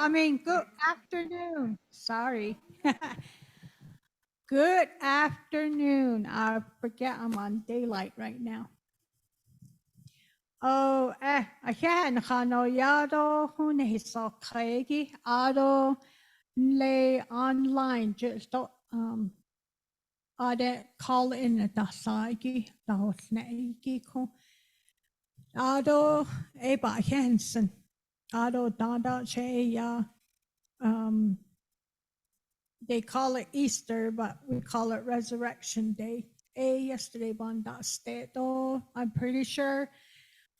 Good afternoon. Sorry. Good afternoon. I forget I'm on daylight right now. Oh, ayan, yado hune so kaigi ado le online just ade call in the dasagi the hosneigi ko ado eba hensen ado dada che ya um they call it Easter, but we call it Resurrection Day. Yesterday banda steto. I'm pretty sure.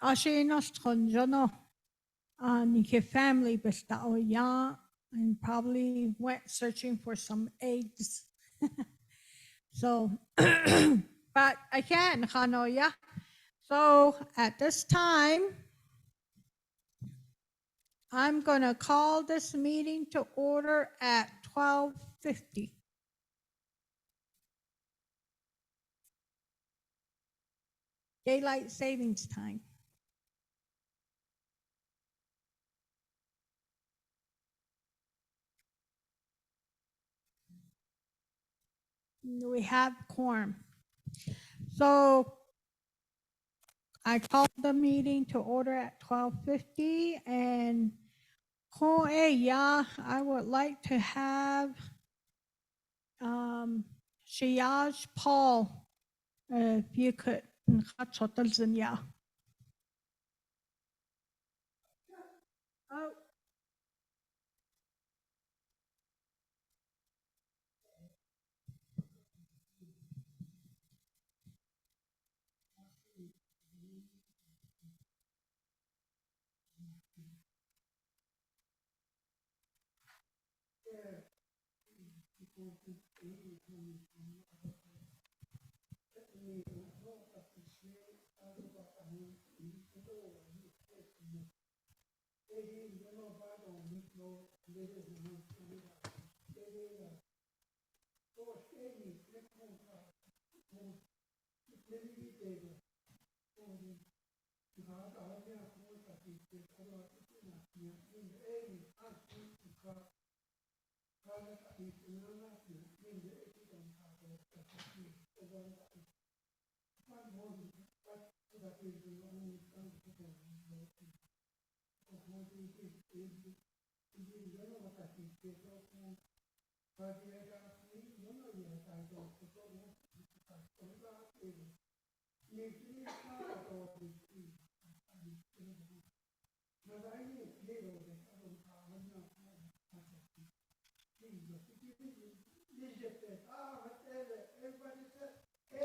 Ashe nos tonjono. Nike family bestao ya and probably went searching for some eggs. So, but I can Hanoya. So at this time, I'm gonna call this meeting to order at 12:50. Daylight savings time. We have quorum. So I called the meeting to order at 12:50 and I would like to have Shiyaj Paul, if you could. Oh,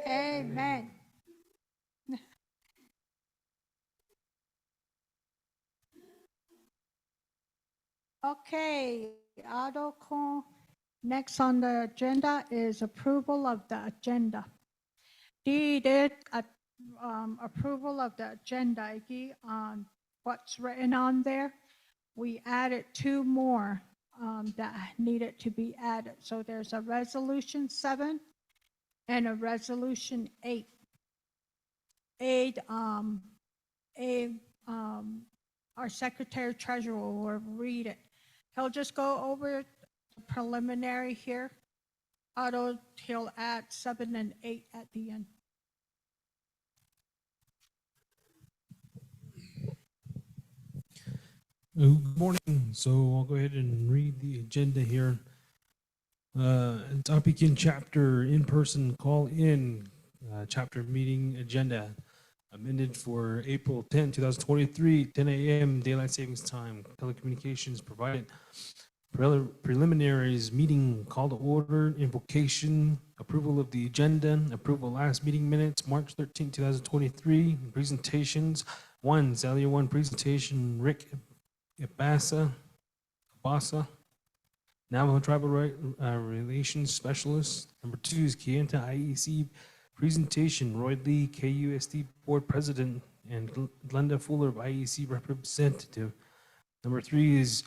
amen. Okay, Adoko. Next on the agenda is approval of the agenda. Deeded approval of the agenda on what's written on there. We added two more that needed to be added. So there's a resolution 7 and a resolution 8. Our secretary treasurer will read it. He'll just go over the preliminary here. He'll add 7 and 8 at the end. Good morning. So I'll go ahead and read the agenda here. Topic in chapter, in-person call-in, chapter meeting agenda, amended for April 10, 2023, 10 a.m. daylight savings time. Telecommunications provided. Preliminaries, meeting call to order, invocation, approval of the agenda, approval last meeting minutes, March 13, 2023, presentations. 1, Zalia 1 presentation, Rick Ibasa, Navajo Tribal Relations Specialist. Number 2 is Kienta IEC presentation, Roy Lee, KUSD Board President, and Glenda Fuller of IEC Representative. Number 3 is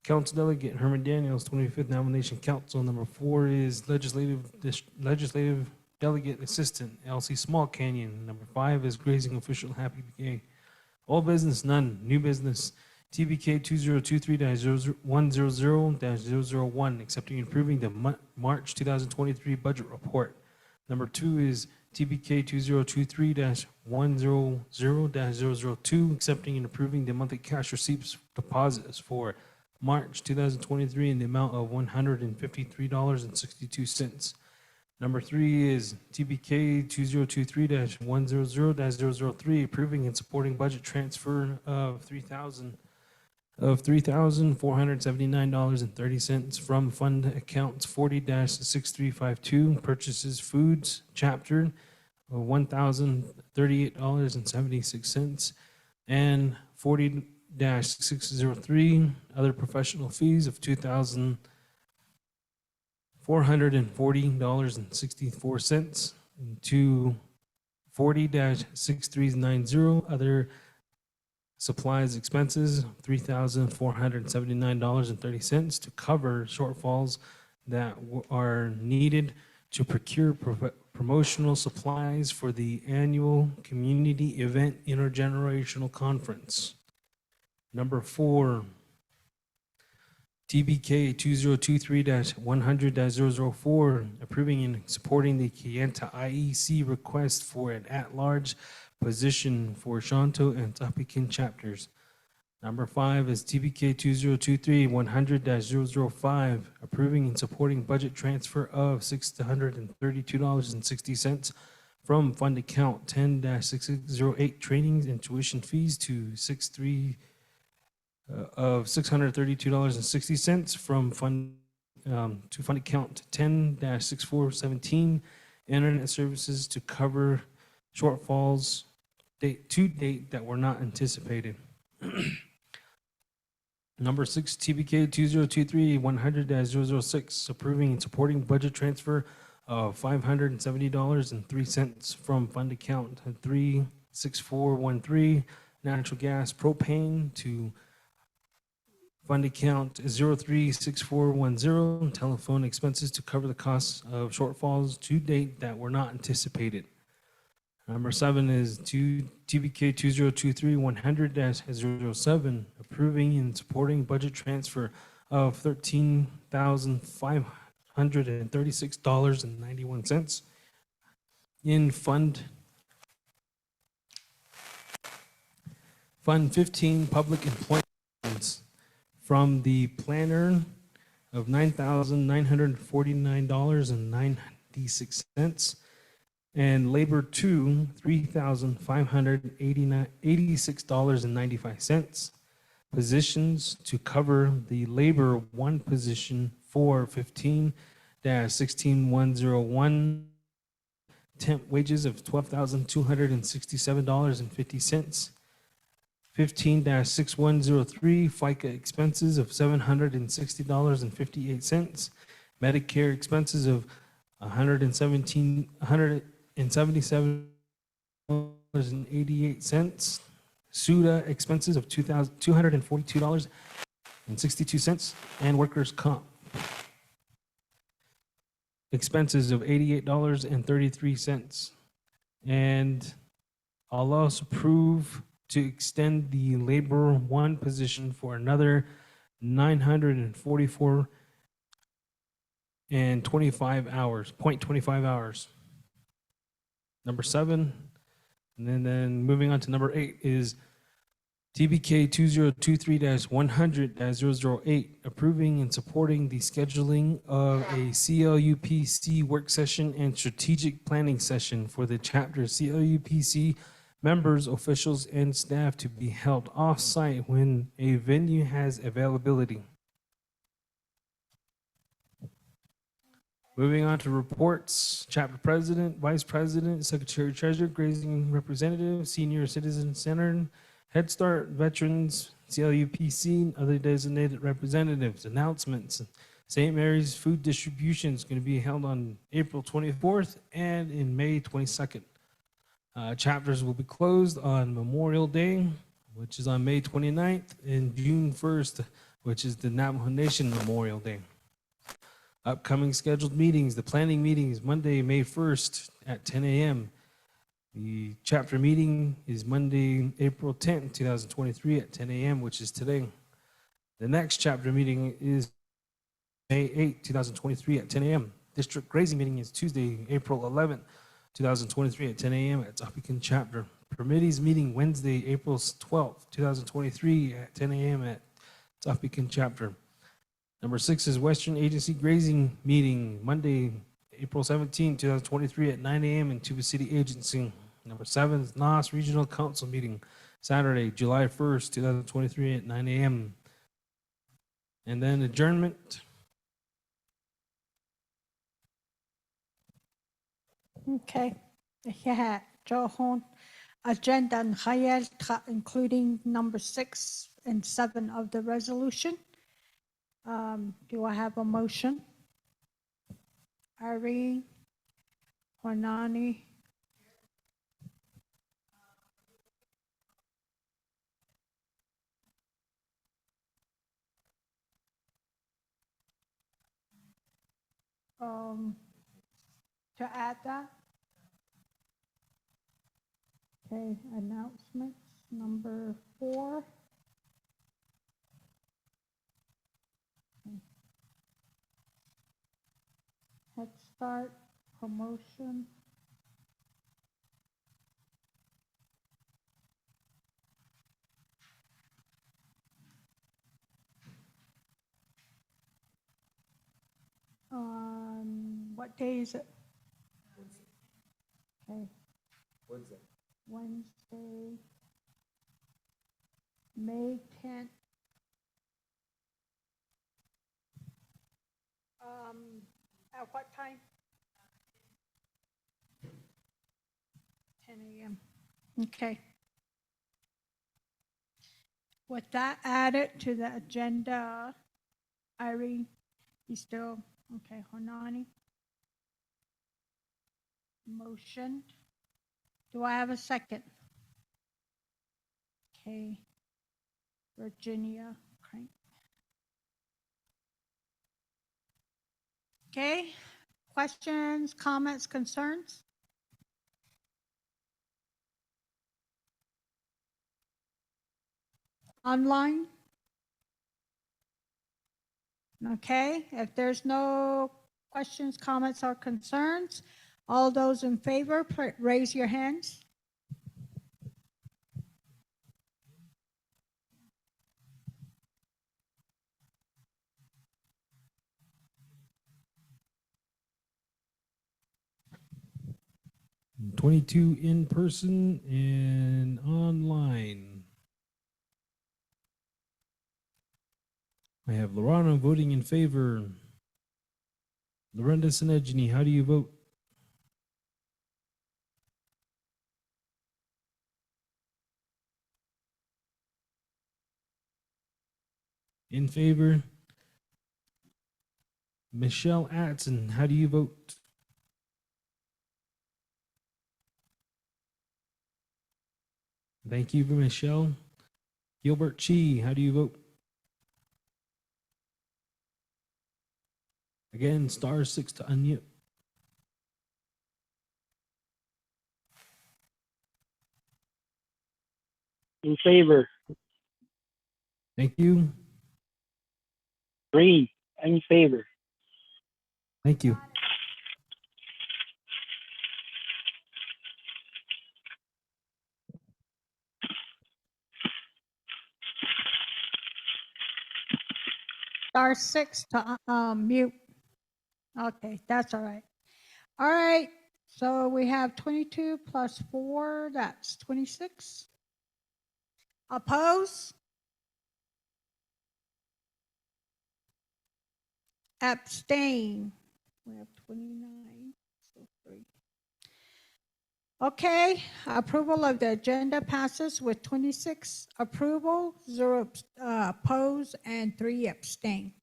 Council Delegate Herman Daniels, 25th Nomination Council. Number 4 is Legislative Delegate Assistant, LC Small Canyon. Number 5 is Grazing Official Happy BK. All business, none. New business. TBK 2023-100-001, accepting and approving the March 2023 budget report. Number 2 is TBK 2023-100-002, accepting and approving the monthly cash receipts deposits for March 2023 in the amount of $153.62. Number 3 is TBK 2023-100-003, approving and supporting budget transfer of $3,479.30 from fund accounts 40-6352, purchases foods, chapter, $1,038.76, and 40-603, other professional fees of $2,440.64, to 40-6390, other supplies expenses, $3,479.30 to cover shortfalls that are needed to procure promotional supplies for the annual community event intergenerational conference. Number 4, TBK 2023-100-004, approving and supporting the Kayenta IEC request for an at-large position for Shanto and Ts'ah Bii chapters. Number 5 is TBK 2023-100-005, approving and supporting budget transfer of $632.60 from fund account 10-6608, trainings and tuition fees to $632.60 from fund to fund account 10-6417, internet services to cover shortfalls to date that were not anticipated. Number 6, TBK 2023-100-006, approving and supporting budget transfer of $570.03 from fund account 36413, natural gas propane, to fund account 036410, telephone expenses to cover the costs of shortfalls to date that were not anticipated. Number 7 is TBK 2023-100-007, approving and supporting budget transfer of $13,536.91 in Fund 15 Public Employment from the planner of $9,949.96, and labor 2, $3,586.95. Positions to cover the labor 1 position for 15-16101, temp wages of $12,267.50. 15-6103, FICA expenses of $760.58. Medicare expenses of $177.88. SUDA expenses of $242.62, and workers' comp expenses of $88.33. And I'll also approve to extend the labor 1 position for another 944 and 25 hours, 0.25 hours. Number 7, and then moving on to number 8 is TBK 2023-100-008, approving and supporting the scheduling of a CLUPC work session and strategic planning session for the chapter CLUPC members, officials, and staff to be held off-site when a venue has availability. Moving on to reports, chapter president, vice president, secretary treasurer, grazing representative, senior citizen center, Head Start, veterans, CLUPC, other designated representatives. Announcements: St. Mary's food distribution is going to be held on April 24th and in May 22nd. Chapters will be closed on Memorial Day, which is on May 29th, and June 1st, which is the Navajo Nation Memorial Day. Upcoming scheduled meetings: the planning meeting is Monday, May 1st at 10 a.m. The chapter meeting is Monday, April 10th, 2023 at 10 a.m., which is today. The next chapter meeting is May 8th, 2023 at 10 a.m. District grazing meeting is Tuesday, April 11th, 2023 at 10 a.m. at Ts'ah Bii chapter. Permittees meeting Wednesday, April 12th, 2023 at 10 a.m. at Ts'ah Bii chapter. Number 6 is Western Agency grazing meeting Monday, April 17, 2023 at 9 a.m. in Tuba City Agency. Number 7 is NAS Regional Council meeting Saturday, July 1st, 2023 at 9 a.m. And then adjournment. Okay. Yeah, Johon. Agenda and Hayel, including number 6 and 7 of the resolution. Do I have a motion? Irene, Hornani, to add that? Okay, announcements, number 4. Head Start, promotion. What day is it? Okay. Wednesday, May 10th. At what time? 10 a.m. Okay. With that added to the agenda, Irene, you still, okay, Honani? Motion. Do I have a second? Okay. Virginia Crank. Okay. Questions, comments, concerns? Online? Okay, if there's no questions, comments, or concerns, all those in favor, raise your hands. 22 in person and online. I have Lorana voting in favor. Lorenda Sinegini, how do you vote? In favor. Michelle Atson, how do you vote? Thank you for Michelle. Gilbert Chi, how do you vote? Again, *6 to unmute. In favor. Thank you. Green. In favor. Thank you. *6 to mute. Okay, that's all right. All right, so we have 22 plus 4, that's 26. Oppose? Abstain? We have 29, so 3. Okay, approval of the agenda passes with 26 approval, 0 oppose, and 3 abstain.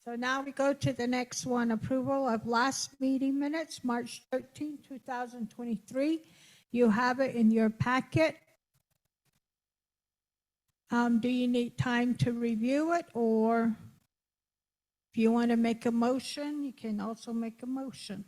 So now we go to the next one, approval of last meeting minutes, March 13, 2023. You have it in your packet. Do you need time to review it, or if you want to make a motion, you can also make a motion.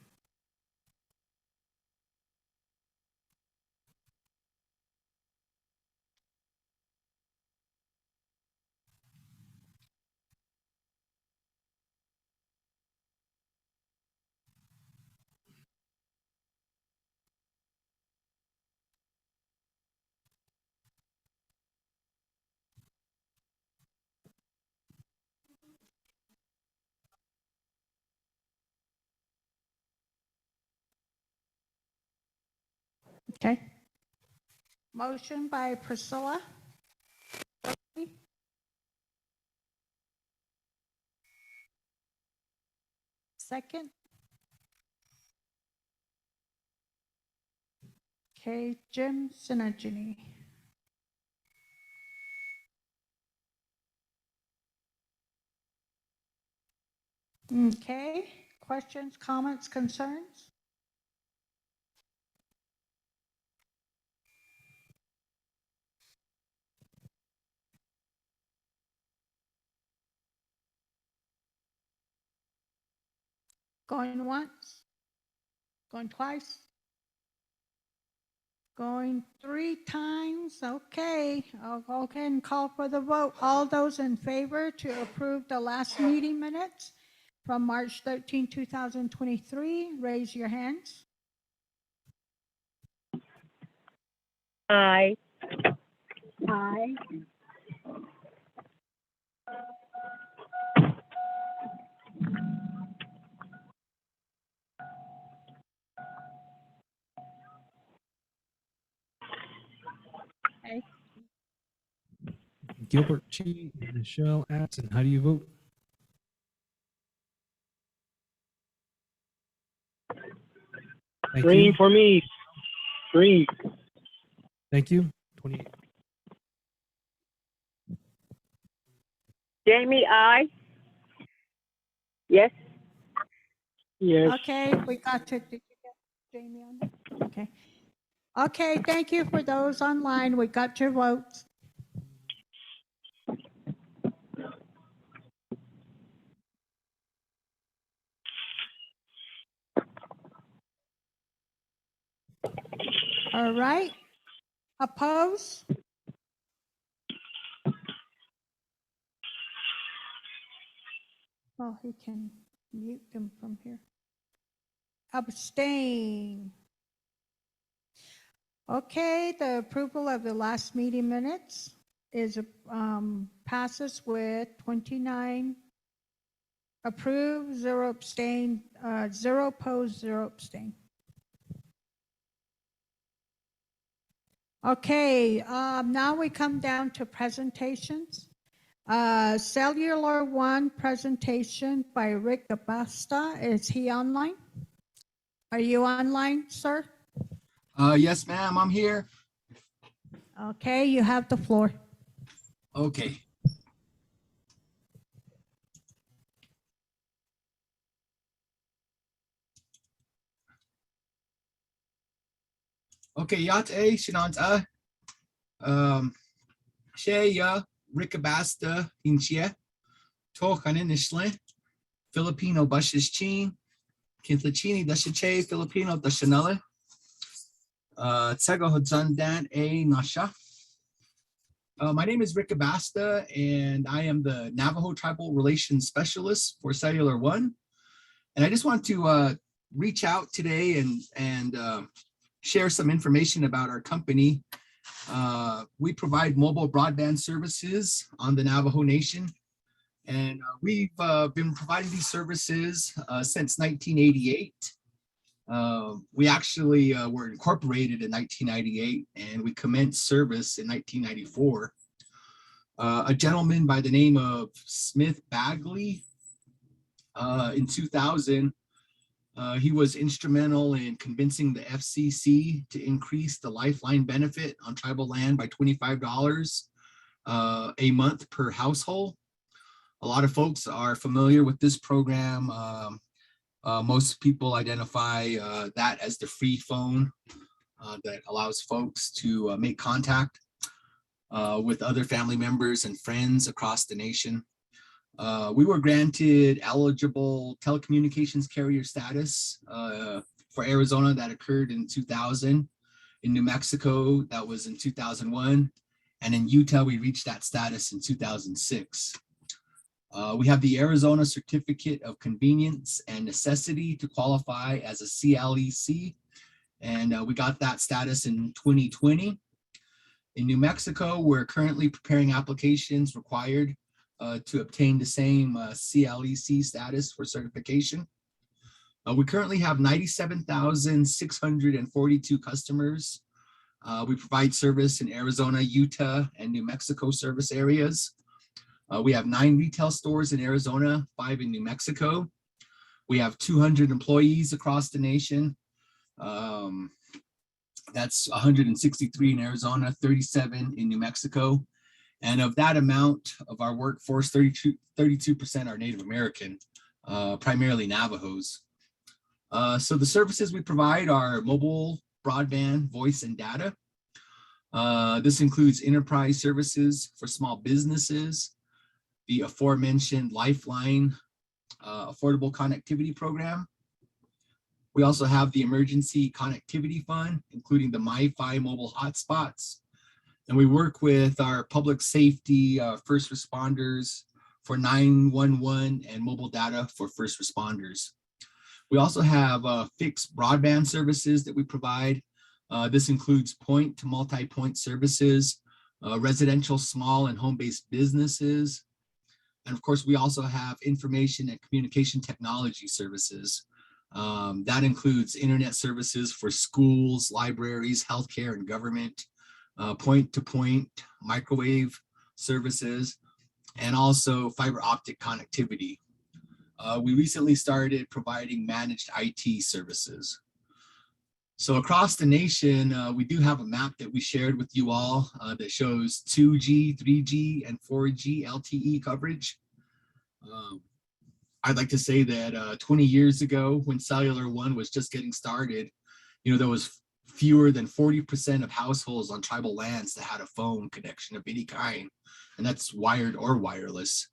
Okay. Motion by Priscilla. Second. Okay, Jim Synergy. Okay, questions, comments, concerns? Going once? Going twice? Going 3 times? Okay, I'll go ahead and call for the vote. All those in favor to approve the last meeting minutes from March 13, 2023, raise your hands. Aye. Aye. Okay. Gilbert Chi, Michelle absent. How do you vote? Thank Green you. for me. Green. Thank you. 28. Jamie, aye. Yes. Yes. Okay, we got to, did you get Jamie on there? Okay. Okay, thank you for those online. We got your votes. All right. Oppose? Oh, he can mute them from here. Abstain. Okay, the approval of the last meeting minutes is, passes with 29 approved, 0 abstain, 0 opposed, 0 abstain. Okay, now we come down to presentations. Cellular One presentation by Rick Abasta. Is he online? Are you online, sir? Yes, ma'am, I'm here. Okay, you have the floor. Okay. Okay, yate shinanta. She ya rikabasta inchia. Tokanin ishle. Filipino bushes chin. Kintlachini dashache Filipino dashanale. Tsego hodzandan a nasha. My name is Rick Abasta, and I am the Navajo Tribal Relations Specialist for Cellular One. And I just want to reach out today and share some information about our company. We provide mobile broadband services on the Navajo Nation, and we've been providing these services since 1988. We actually were incorporated in 1998, and we commenced service in 1994. A gentleman by the name of Smith Bagley in 2000, he was instrumental in convincing the FCC to increase the lifeline benefit on tribal land by $25 a month per household. A lot of folks are familiar with this program. Most people identify that as the free phone that allows folks to make contact with other family members and friends across the nation. We were granted eligible telecommunications carrier status for Arizona. That occurred in 2000. In New Mexico, that was in 2001. And in Utah, we reached that status in 2006. We have the Arizona Certificate of Convenience and Necessity to qualify as a CLEC. And we got that status in 2020. In New Mexico, we're currently preparing applications required to obtain the same CLEC status for certification. We currently have 97,642 customers We provide service in Arizona, Utah, and New Mexico service areas. We have 9 retail stores in Arizona, 5 in New Mexico. We have 200 employees across the nation. That's 163 in Arizona, 37 in New Mexico. And of that amount of our workforce, 32% are Native American, primarily Navajos. So the services we provide are mobile, broadband, voice, and data. This includes enterprise services for small businesses, the aforementioned Lifeline Affordable Connectivity Program. We also have the Emergency Connectivity Fund, including the MiFi mobile hotspots. And we work with our public safety first responders for 911 and mobile data for first responders. We also have fixed broadband services that we provide. This includes point to multi-point services, residential, small and home-based businesses. And of course, we also have information and communication technology services. That includes internet services for schools, libraries, healthcare, and government, point-to-point microwave services, and also fiber optic connectivity. We recently started providing managed IT services. So across the nation, we do have a map that we shared with you all that shows 2G, 3G, and 4G LTE coverage. I'd like to say that 20 years ago, when Cellular One was just getting started, there was fewer than 40% of households on tribal lands that had a phone connection of any kind, and that's wired or wireless.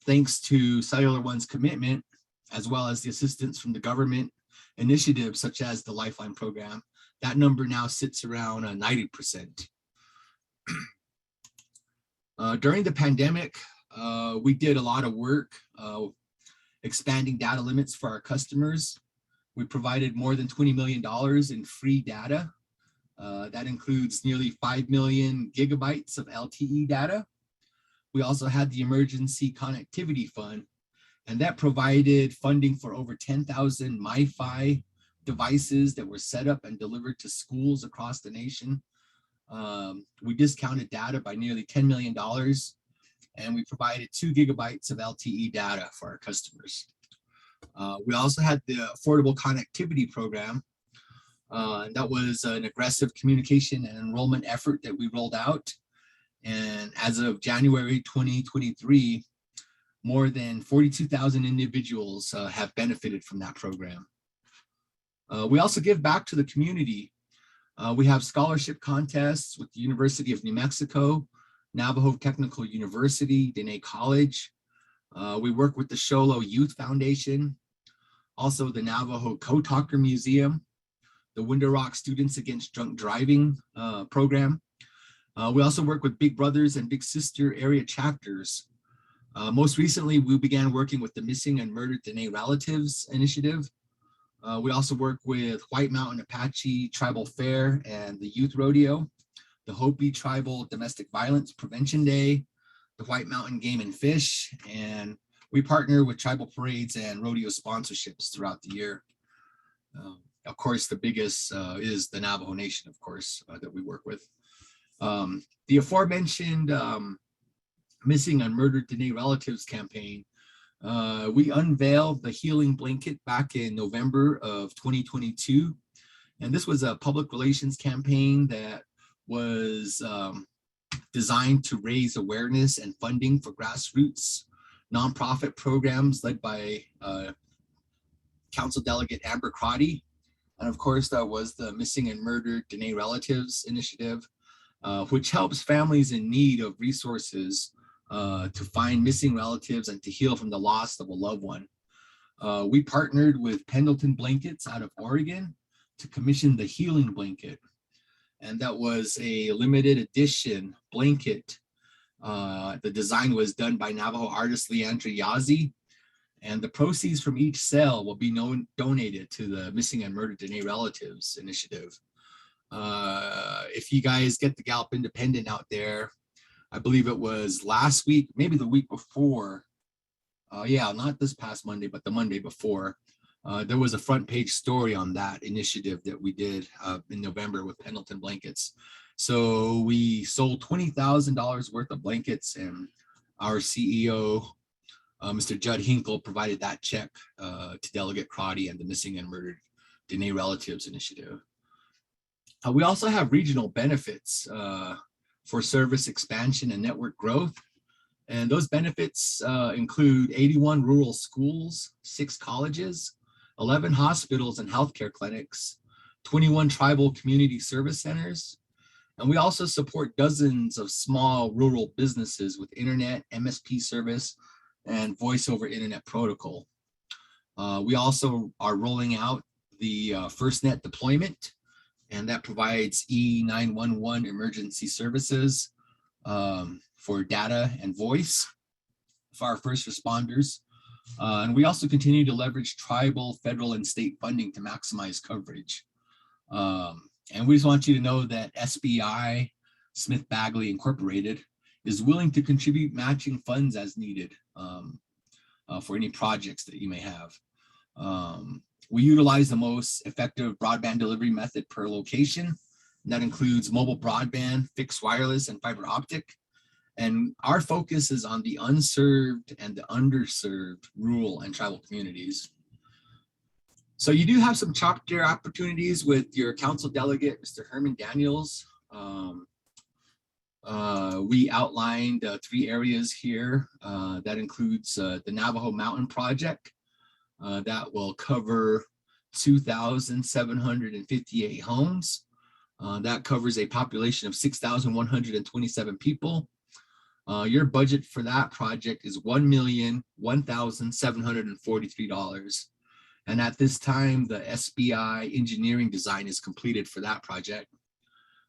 Thanks to Cellular One's commitment, as well as the assistance from the government initiatives such as the Lifeline program, that number now sits around 90%. During the pandemic, we did a lot of work expanding data limits for our customers. We provided more than $20 million in free data. That includes nearly 5 million gigabytes of LTE data. We also had the Emergency Connectivity Fund, and that provided funding for over 10,000 MiFi devices that were set up and delivered to schools across the nation. We discounted data by nearly $10 million, and we provided 2 gigabytes of LTE data for our customers. We also had the Affordable Connectivity Program. And that was an aggressive communication and enrollment effort that we rolled out. And as of January 2023, more than 42,000 individuals have benefited from that program. We also give back to the community. We have scholarship contests with the University of New Mexico, Navajo Technical University, Dene College. We work with the Sholo Youth Foundation, also the Navajo Code Talker Museum, the Window Rock Students Against Drunk Driving program. We also work with Big Brothers and Big Sister area chapters. Most recently, we began working with the Missing and Murdered Dene Relatives Initiative. We also work with White Mountain Apache Tribal Fair and the Youth Rodeo, the Hopi Tribal Domestic Violence Prevention Day, the White Mountain Game and Fish, and we partner with tribal parades and rodeo sponsorships throughout the year. Of course, the biggest is the Navajo Nation, of course, that we work with. The aforementioned Missing and Murdered Dene Relatives campaign, we unveiled the Healing Blanket back in November of 2022. And this was a public relations campaign that was designed to raise awareness and funding for grassroots nonprofit programs led by Council Delegate Amber Crotty. And of course, that was the Missing and Murdered Dene Relatives Initiative, which helps families in need of resources to find missing relatives and to heal from the loss of a loved one. We partnered with Pendleton Blankets out of Oregon to commission the Healing Blanket. And that was a limited edition blanket. The design was done by Navajo artist Leandra Yazzie, and the proceeds from each sale will be donated to the Missing and Murdered Dene Relatives Initiative. If you guys get the Gallup Independent out there, I believe it was last week, maybe the week before. Yeah, not this past Monday, but the Monday before. There was a front page story on that initiative that we did in November with Pendleton Blankets. So we sold $20,000 worth of blankets, and our CEO, Mr. Judd Hinkle, provided that check to Delegate Crotty and the Missing and Murdered Dene Relatives Initiative. We also have regional benefits for service expansion and network growth. And those benefits include 81 rural schools, 6 colleges, 11 hospitals and healthcare clinics, 21 tribal community service centers. And we also support dozens of small rural businesses with internet, MSP service, and voice over internet protocol. We also are rolling out the FirstNet deployment, and that provides E911 emergency services for data and voice for our first responders. And we also continue to leverage tribal, federal, and state funding to maximize coverage. And we just want you to know that SBI, Smith Bagley Incorporated, is willing to contribute matching funds as needed for any projects that you may have. We utilize the most effective broadband delivery method per location. And that includes mobile broadband, fixed wireless, and fiber optic. And our focus is on the unserved and the underserved rural and tribal communities. So you do have some chapter opportunities with your council delegate, Mr. Herman Daniels. We outlined 3 areas here. That includes the Navajo Mountain Project. That will cover 2,758 homes. That covers a population of 6,127 people. Your budget for that project is $1,001,743. And at this time, the SBI engineering design is completed for that project.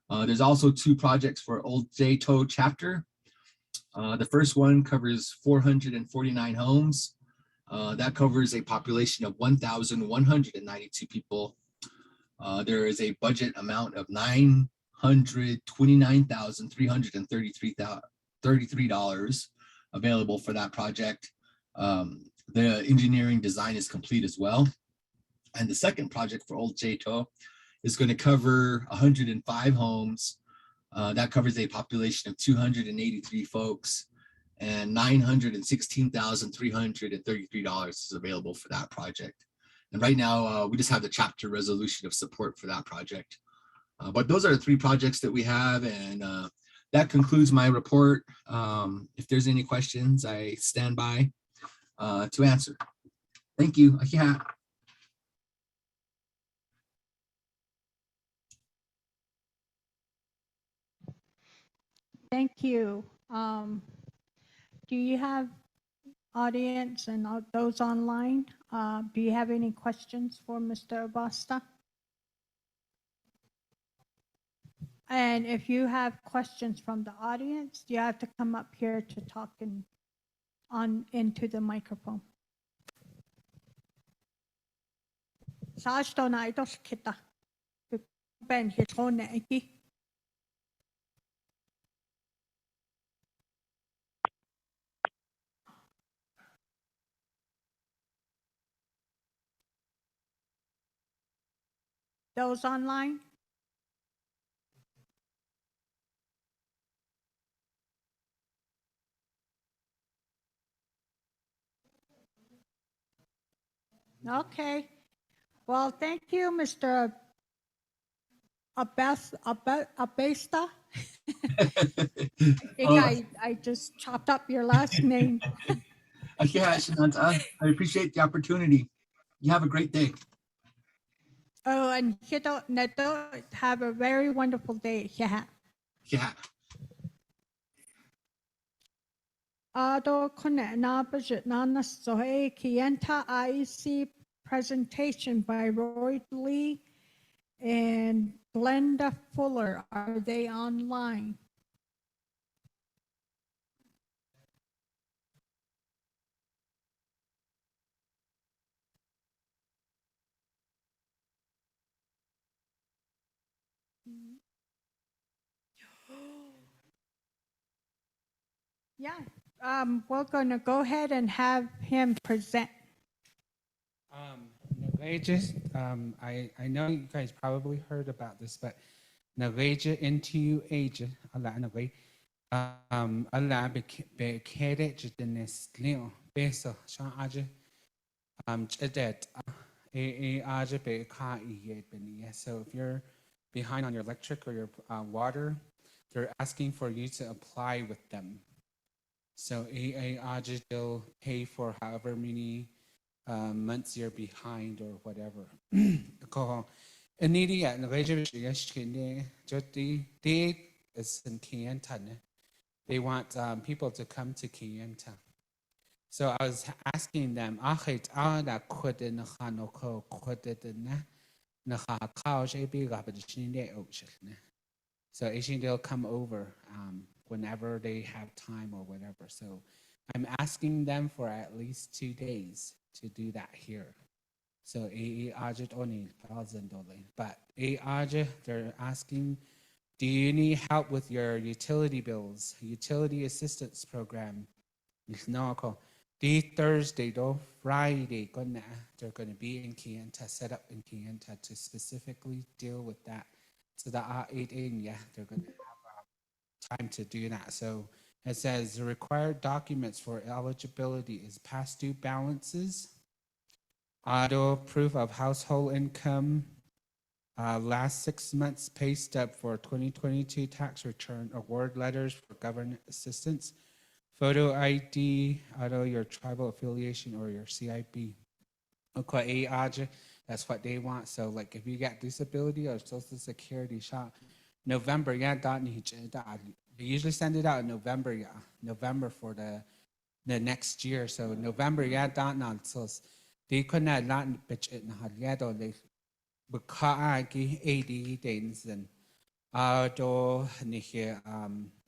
There's also 2 projects for Old Jato chapter. The first one covers 449 homes. That covers a population of 1,192 people. There is a budget amount of $929,333 available for that project. The engineering design is complete as well. And the second project for Old Jato is going to cover 105 homes. That covers a population of 283 folks, and $916,333 is available for that project. And right now, we just have the chapter resolution of support for that project. But those are the 3 projects that we have, and that concludes my report. If there's any questions, I stand by to answer. Thank you. Yeah. Thank you. Do you have audience and those online? Do you have any questions for Mr. Abasta? And if you have questions from the audience, you have to come up here to talk into the microphone. Saashto na itos kita. Ben hitone iki. Those online? Okay. Well, thank you, Mr. Abesta. I just chopped up your last name. Yeah, Shananta, I appreciate the opportunity. You have a great day. Oh, and Hito Neto, have a very wonderful day. Yeah. Yeah. Ado kone na budget na nasohe Kienta IEC presentation by Roy Lee and Glenda Fuller. Are they online? Yeah, we're going to go ahead and have him present. No, Wages, I know you guys probably heard about this, but Nagaja into age, ala nagay, ala be kere jitenes leo, beso, sha aja, jadet, aja be ka iye beni. So if you're behind on your electric or your water, they're asking for you to apply with them. So aja will pay for however many months you're behind or whatever. Ko iniri ya nagaja shkine joti de is in Kienta. They want people to come to Kienta. So I was asking them, achit ana kude na khano ko kude na kha kao JB gabadishine ocean. So Asian they'll come over whenever they have time or whatever. So I'm asking them for at least 2 days to do that here. So AARJ only $1,000. But AARJ, they're asking, do you need help with your utility bills, utility assistance program? No, the Thursday though, Friday, they're gonna be in Kienta, set up in Kienta to specifically deal with that. So the R8 yeah, they're gonna have time to do that. So it says the required documents for eligibility is past due balances, auto proof of household income, last 6 months pay stub for 2022 tax return, award letters for government assistance, photo ID, auto your tribal affiliation or your CIB. Okay, that's what they want. So like if you get disability or social security shot, November, yeah, they usually send it out in November, yeah. November for the next year. So November, yeah, so they couldn't not bitch it yeah, they bukaki 80 days and do ni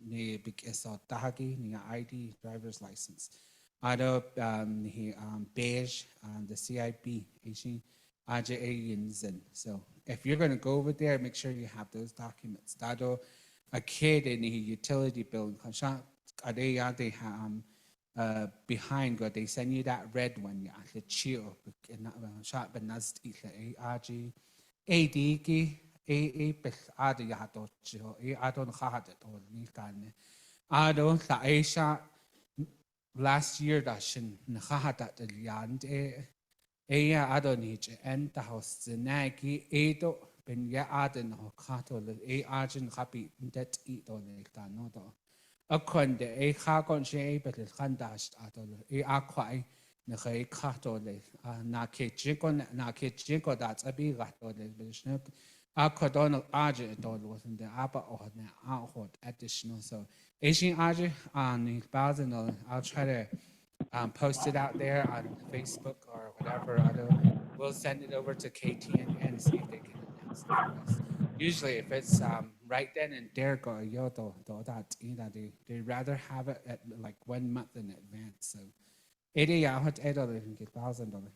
ni big tahagi ni ID driver's license. Ado ni beige the CIB Asian AJA and so if you're going to go over there, make sure you have those documents. Dado a kid in the utility bill they behind God, they send you that red one, yeah, the chill, shot but not ARG, AD, A beth ado ya to chill, ado nahad or nikan. Ado sa Asia last year that shin nahad the land ya ado niche and the house the nagi edo ben ya ado no kato the argent happy that eat on the no do. A conde a hagon she but the handash at a quai na hay kato na kitchen na kitchen that's a big rat or the a cordon argent was in the upper or the out additional. So Asian argent on the thousand, I'll try to post it out there on Facebook or whatever. We'll send it over to KTN and see if they can announce it for us. Usually, if it's right then and there, they rather have it at like 1 month in advance. So, $80,000.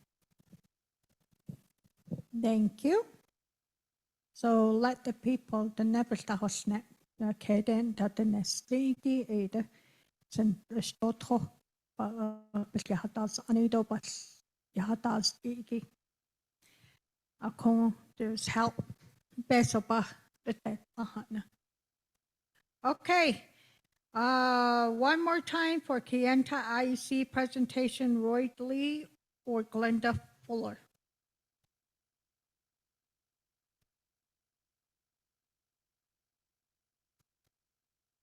Thank you. So let the people, the Neverstahosnet, the Kaden, that the Nestigi, Ada, Sen Restotro, Bishahatas, Anido, but Yahatas, Igi. Akon, there's help. Besoba, the Ahana. Okay. One more time for Kienta IEC presentation, Roy Lee or Glenda Fuller.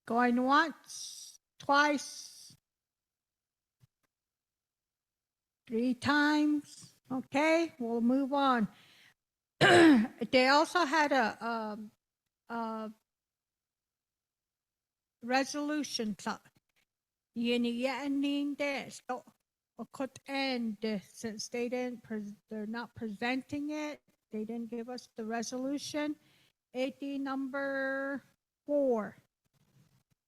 Going once, twice, 3 times. Okay, we'll move on. They also had a resolution. So could end since they didn't. They're not presenting it. They didn't give us the resolution. AD number 4.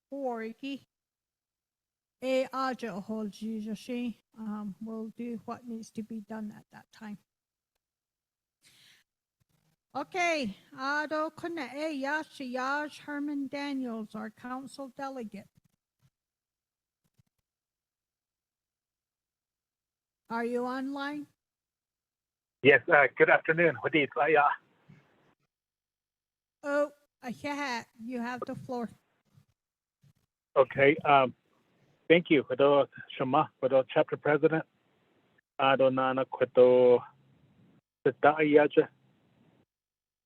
4. We'll do what needs to be done at that time. Okay, Ado Kunae Yashiyaj Herman Daniels, our council delegate. Are you online? Yes, good afternoon. Wadid, Oh, yeah, you have the floor. okay. Thank you for the Shema, for the chapter president. Adonana Kwato Ts'ah Bii,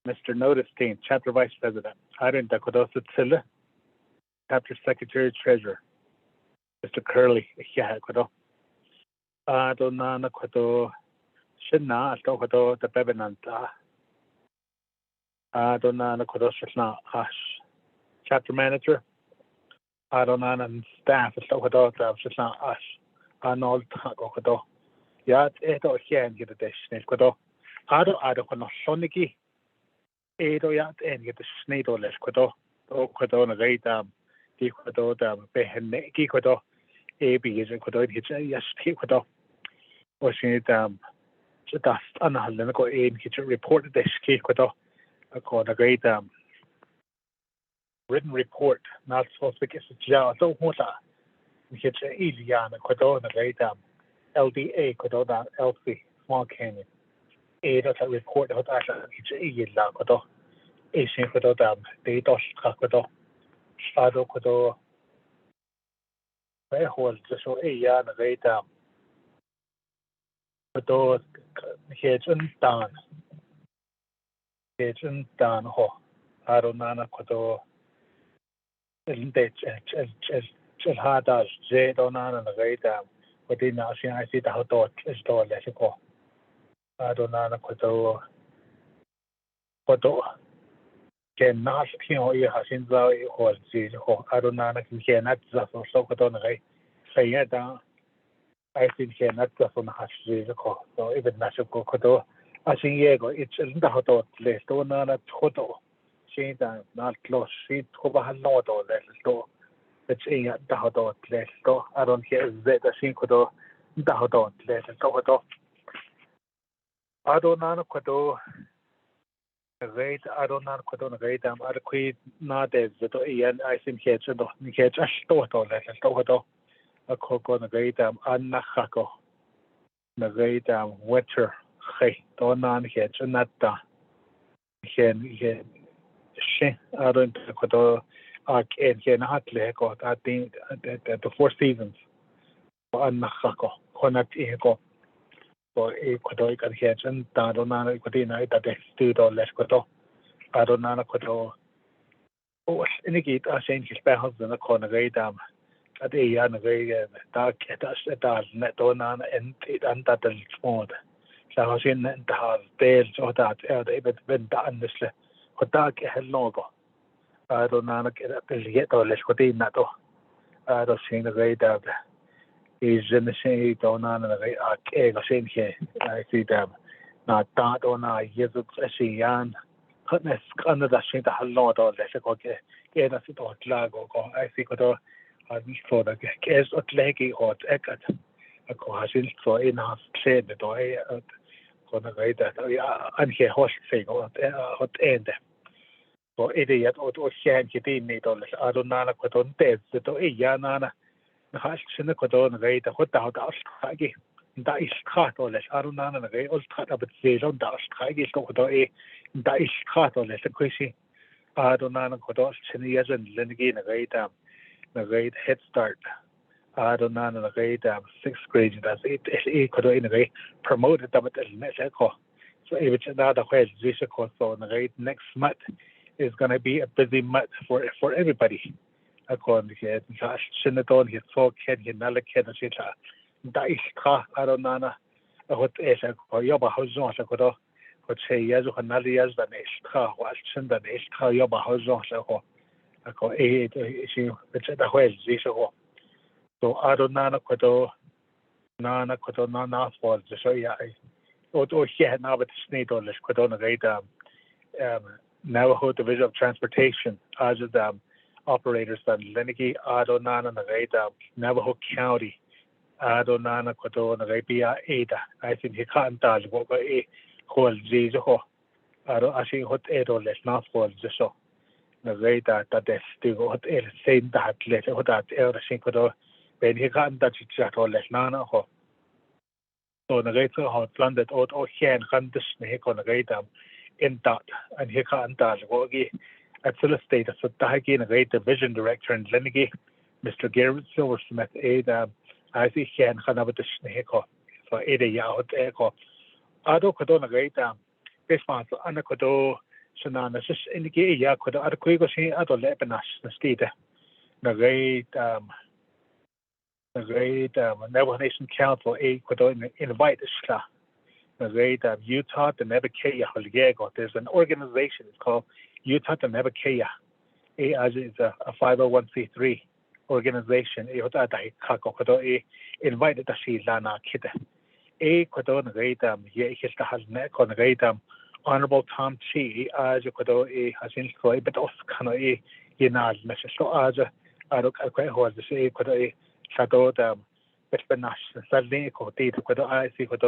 Mr. Notice Team, chapter vice president. Arin Dakodo Ts'ah, chapter secretary treasurer. Mr. Curley, yeah, Kwato. Adonana Kwato Shina, Asto Kwato the Bebenanta. Adonana Kwato Shina Ash, chapter manager. Adonana and staff, Asto Kwato Shina Ash. Arnold Kwato. Ja, edo hien gyda dysnid gwado. Ado chwano sonigi. Edo gyda snid o les gwado. O gwado na gaid di gwado behenegi gwado. Ebi gyda gwado gyda yasti gwado. O sy'n dast anhalyn go gyda report dyski gwado. Ako na gaid written report. Na'n sos bygys y jaw. Do hwla. Gyda ilian gwado na gaid LDA kwado da LC Small Canyon. That's a report that it's a la kwado. Asian kwado dam they dos kwado. Shadow kwado. Very whole just so ya na great kwado hedgen dan. Hedgen dan ho. Aronana kwado. Ilde el hadas je donana na great within the ASEAN the hot is door lesico. Adonana kwado can not hear you has in the whole season. Adonana can hear not just so kwado na say that I think here not just on hash so even national kwado. I think it's in the hot list donana toto. She that not close sheet over her lot or less store. It's in the hot list store. I don't hear that I think kwado the hot list store. Adonana kwado great Adonana kwado great adequate not as the Ian I think here to get a store less store. A coco na great anachako. Na great winter hey donan here to not here she Adon kwado and here not lego I think the 4 seasons anachako connect ego. So kwado kan hedgen da donana kwadina ita de studo les kwado adonana kwado o inigit a sein gespehos na kona gaidam at e ya na gai da da net donana en anta del smod sa hosin da del so dat e ben da andesle kwada ke hellogo adonana ke del yeto les kwadina to ado sein gaida is in the same donan and a same here. I see them not that on a years of Asian. Goodness, under the same hello, or let's go get us to Lago. I think what I for the case of leggy or ecket. A cohasin for in house trade the way on the way that I'm here horse thing or hot end. For idiot or shan kitty needle. I don't know what on dead the Yanana. Hashin kwado na gai da hota da stragi da is khato les arunana na gai ul khata but zelo da stragi ko kwado da is khato les kwisi arunana kwado chini yazan lengi na gai head start arunana na gai 6th grade da it kwado in gai promoted da but ne ko so if da da kwes zisa ko so na gai next month is going to be a busy month for everybody. According to the Senator, he saw Ken, he never can see that. That is true. I don't know what is a Yoba Hozon, I could say yes, or another yes, than is true. What's in the is true Yoba Hozon, so I call it, she, which the way is so I don't know what Nana could not for the so yeah. Or he had now with the snake on this could on the Navajo Division of Transportation as the operators that Leniki Adonana Nagaida Navajo County Adonana Koto Nagabia Ada. I think he can't tell what a whole Zizo. I don't actually hot Edo less not for the show. Nagaida that they still hot air same that letter or that air Sinkodo when he can't touch it at all less nana ho. so na gay to hot landed o hen kan dis ne ko na gay in that and he can that go gi at the state so da gi na gay division director in Lenigi Mr. Garrett Silversmith I see hen kan ab dis ne ko so ya hot ko ado ko do na gay response ana ko do sana na sis indicate ya ko do ar ko go si ado le benas na state na gay Navajo Nation Council could invite us to Utah to Nebuchadnezzar Holgego. There's an organization, it's called Utah to Nebuchadnezzar. It's a 501c3 organization. Invited us Lana Kid. Honorable Tom Chi as you could has in Soy, but also kind of Yenad message. So as I don't quite hold the say could Shadow but Benash Suddenly Cote could I see could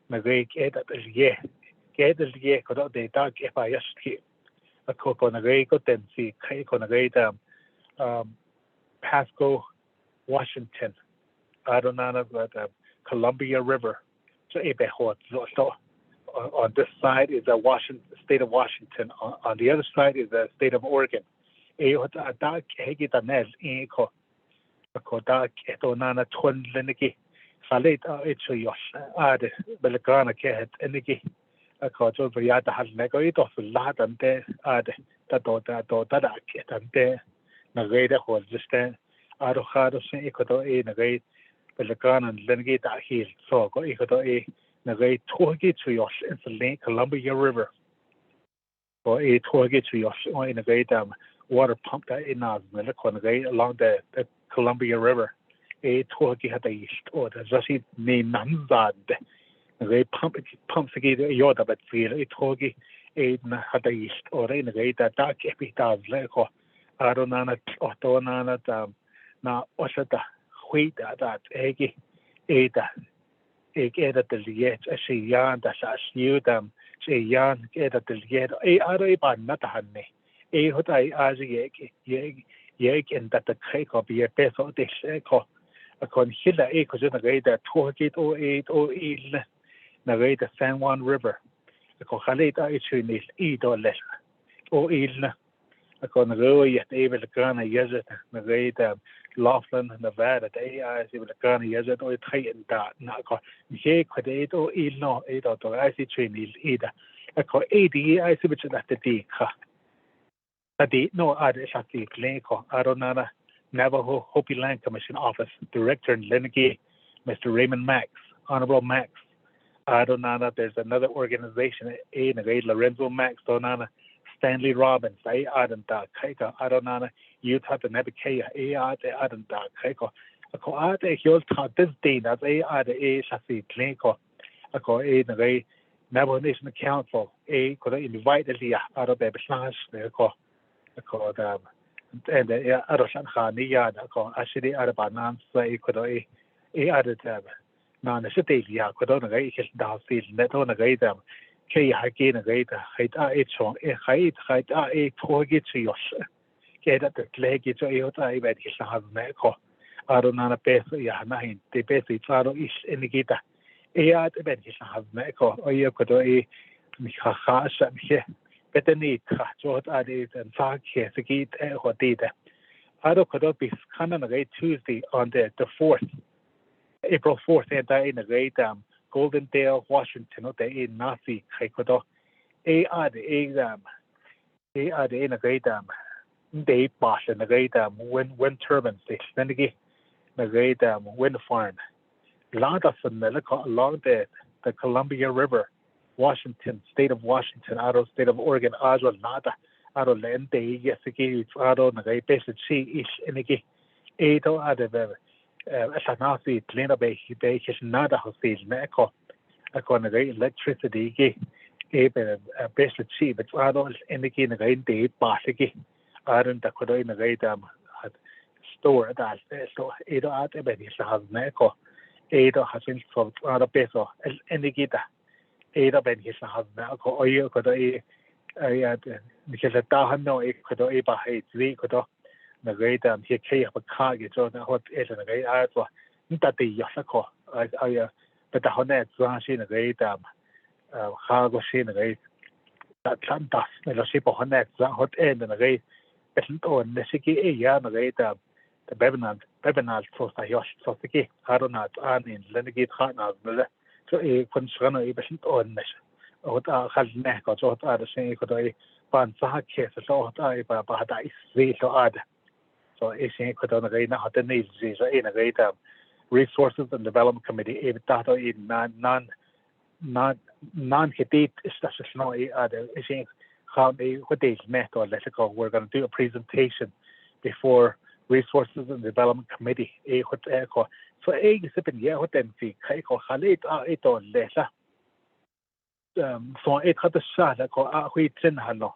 Nagay get could they dark if I just keep a cook on a gray good then see cake on a great Pasco, Washington. I don't know about Columbia River. So so on this side is the state of Washington. On the other side is the state of Oregon. Kodak etonana twin liniki salit it's your ad belgana kehet eniki a kojo briata has negoito lat and there ad that get and there nagade was just then arohado se ikoto nagade belgana and liniki that hill so go ikoto nagade togi to your in Columbia River or a togi to your nagade water pump that in along the Columbia River. A togi had a east or the Zashi name Nanzad. They pumps again Yoda, but feel a togi had a east or in a gate that dark epitaph like Aronana or Donana na Osata wheat that eggy Ada egg at the yet as a yarn that as you them say yarn at the yet a other ban not a honey. A hot I as a yeg and that the cake of be a peso de seco. A conhilla a cousin a gate that 2808 navigate the San Juan River. A cojaleta is eat or less. O ilna. A conroy at Able Ghana Yazet, navigate Laughlin, Nevada, the AI is able Ghana Yazet or Titan that. Not got ye could 8 or ilno 8 or I see train either. A co 80 I see which is at the D. No other Shakti Glenco, Aronana, Navajo Hopi Land Commission Office, Director in Lenigi, Mr. Raymond Max, Honorable Max. Aronana, there's another organization, Lorenzo Max, Donana, Stanley Robbins, Adanta, Kaika, Aronana, Utah to Nebuchadnezzar, Adanta, Kaiko. Ako ate Hill Town this day, that's A Shakti Glenco. Ako Navajo Nation Council, could invite the out of the Slash, called and Aroshan Khania, actually Arabanan say could added non city, could on a gate, down field, net on a gate, Kay Hakin a gate, height height a torget to your get at the leg, it's a yota, but he has Meko. Aronana Peso Yahain, the basic Faro is indicator. At the bench has Meko, or you could Mihaha here. Better need Jot added and Fag here to get what did. Ado could be Canada Tuesday on the 4th, April 4th, and I in a great Goldendale, Washington, or the in Nazi, Haikodo. A in a great day boss and a great wind turbines, they spend again a great wind farm. Lot of along the Columbia River. Washington, state of Washington, state of Oregon, Azwa Nada, Lente, Yesiki, Ado, Nagay, Basic Sea, Ish, Enigi, Edo, Adeve, Sanafi, Plena Bay, his Nada, Hostage, Meko, a Conagay, electricity, Basic Sea, but Ado is Enigi, Nagay, Day, Basiki, Adan, Dakodo, Nagay, store that, so Edo, Adebe, his has Meko, Edo has been from Ado Peso, Enigita. Ada ben his husband, or you could because a tahano, it could eba hate, we could the great he came up a car, you know, what is a great art for that the Yasako. I but the honnet Zanshi and Ray Dam, Hago Shin Ray, that Santas, the ship of honnet, hot end and a ray, Betanto and Neshiki, a yarn Ray Dam, the Bebenant, Sosa Yosh, Sosiki, Haronat, Arnin, Lenegate Hartnaz, so a Consuano, a Betanto and Nesh. What has neck or what are the same could I ban Saha case, so I but I see so odd. So a same could on a rain out the needs in a great resources and development committee, if that in non hit is that's no other is how they what they met or let it go. We're going to do a presentation before resources and development committee. A what echo. So a is in yeah what then see Kaiko Halit it or lesser. So it had the shot like a wheat tin hello.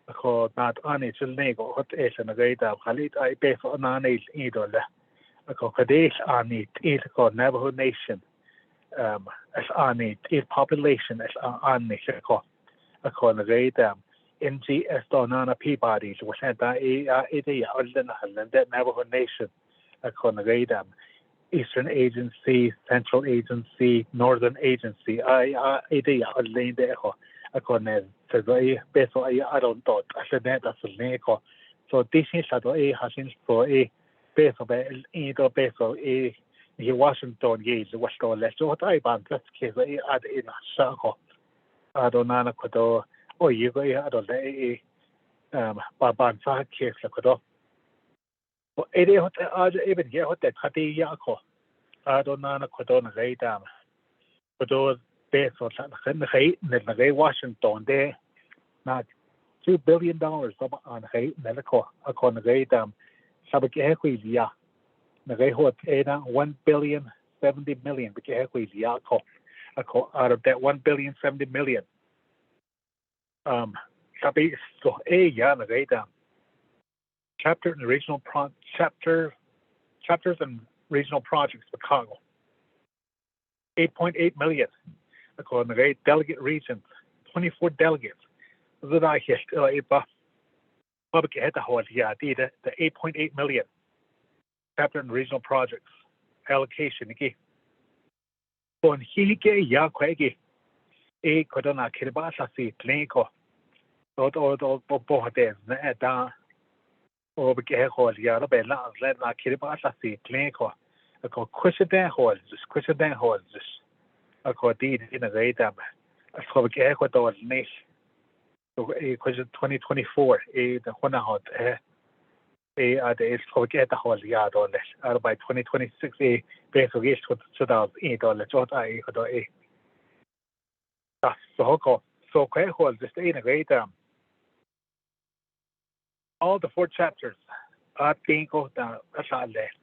Because not on it, nego, what is an great Halit, I pay for non age either. Because Kadesh on it, it's called Navajo Nation. As on it, its population as on it, a called a great NGS Donana Peabody, was at that that Navajo Nation, a called a great Eastern Agency, Central Agency, Northern Agency, I lane there. A corner, so based on I don't thought, I said that's a nego. So this is a has for a base of either base of a Washington Gate, Washington less. So what I ban that's case I add in a circle. I don't know, or you go, I don't know, Baban Sah case, I could have. But it is even get what that Hati Yako. I don't know, could on a lay down. But those based on the Washington there, not $2 billion on hate medical according to them. Sabakia, the Rehot Ada 1,070,000,000 because out of that 1,070,000,000. Sabi so a ya the Reda chapter and regional chapters and regional projects Chicago 8.8 million. According to delegate regions, 24 delegates. That I hear public at the whole yeah, the 8.8 million chapter and regional projects allocation again. On he get ya quaggy a codona kiribasa si tlinko. Or bohades at da or get hole ya the bella let la kiribasa si tlinko. A question holes, question holes. According in a rate a public Ecuador nation. So a question 2024, the Honahot, the public at the whole yard or less. Out by 2026, a base of each $2,008, what I could a. That's so Quahol just in a rate. All the 4 chapters are being go down. That's all less.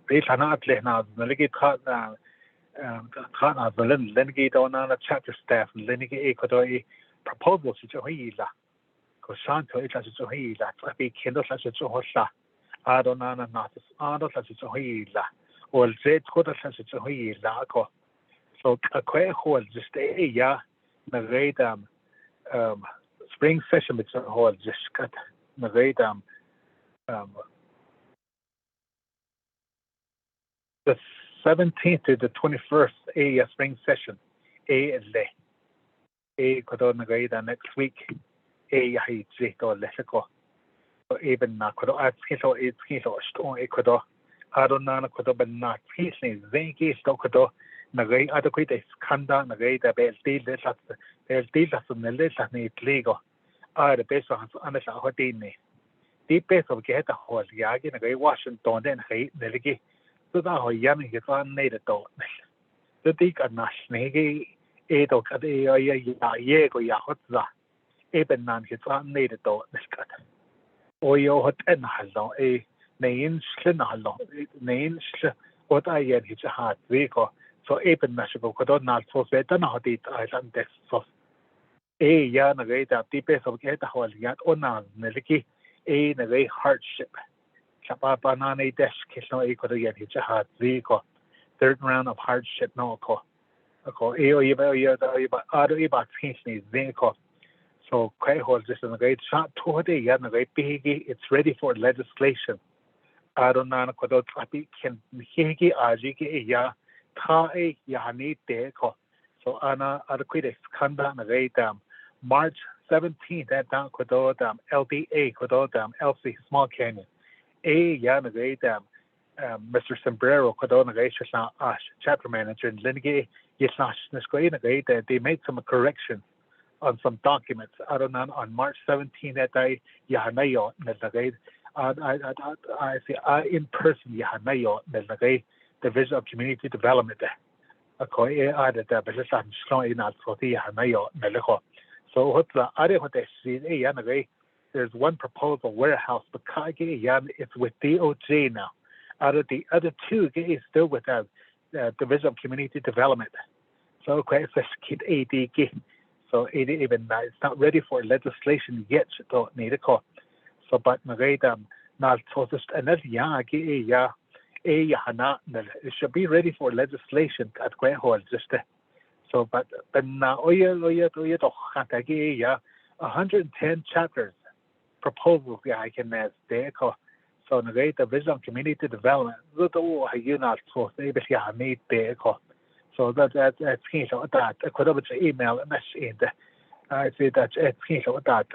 They cannot let now, the cut down. Kana the Lenegate on a chapter staff, Lenegate Ecuador proposals to Hila. Cosanto it as a Hila, Trappy Kindle as a Hosa, Adonana Natus, Ado as a Hila, or Z Coda as a Hila. So a quay hole just a ya, the radam spring session with a hole just cut the radam the 17th to the 21st, a spring session, a could on the next week, a hate or lessico. Even not could I feel it's stone ecuador. I don't know could have been not peacefully, Zenki Stokodo, Nagay adequate is Kanda, Nagay, the best deal that there's deals on the list and it's legal. The best of Anna Hotini. The best of get a horse, Yagi, Nagay, Washington, then hate, Neligi. So that how young is unnated though. The dick are not snaggy, eight or cut a yego yahotza. Even none is unnated though. Or your hot and hallo, a name slinalo, name what I get his heart vehicle. So even national could not so better now did I done this. So a yan away that the best of get a whole yat or none, Neliki, a away hardship. Banana desk no equal to get his heart vehicle. 3rd round of hardship no call. About Finchley's vehicle. So quite hold this in a great shot to the yan a great big it's ready for legislation. I don't know what happy can higi ajiki ya ta yahani te ko. So ana quides kanda na March 17th at down kododam LDA kododam LC Small Canyon. Ya na Mr. Sombrero kodona ash chapter manager and Linigay Yislash Nisquay they made some corrections on some documents. I don't know on March 17th that day Yahanayo Nilagay I see in person Yahanayo Nilagay Division of Community Development. Okay, I did that, but it's not strong enough for the Yahanayo Nilako. So what the other what they see there's one proposal warehouse, but it's with DOJ now. Out of the other two, is still with the Division of Community Development. So it's kid AD. So it even it's not ready for legislation yet. So need a call. So but not so just another it should be ready for legislation at Quaho just. So but now 110 chapters proposals I can ask there. So the Division of Community Development, so that's key so that I could have email and message I say that it's key so that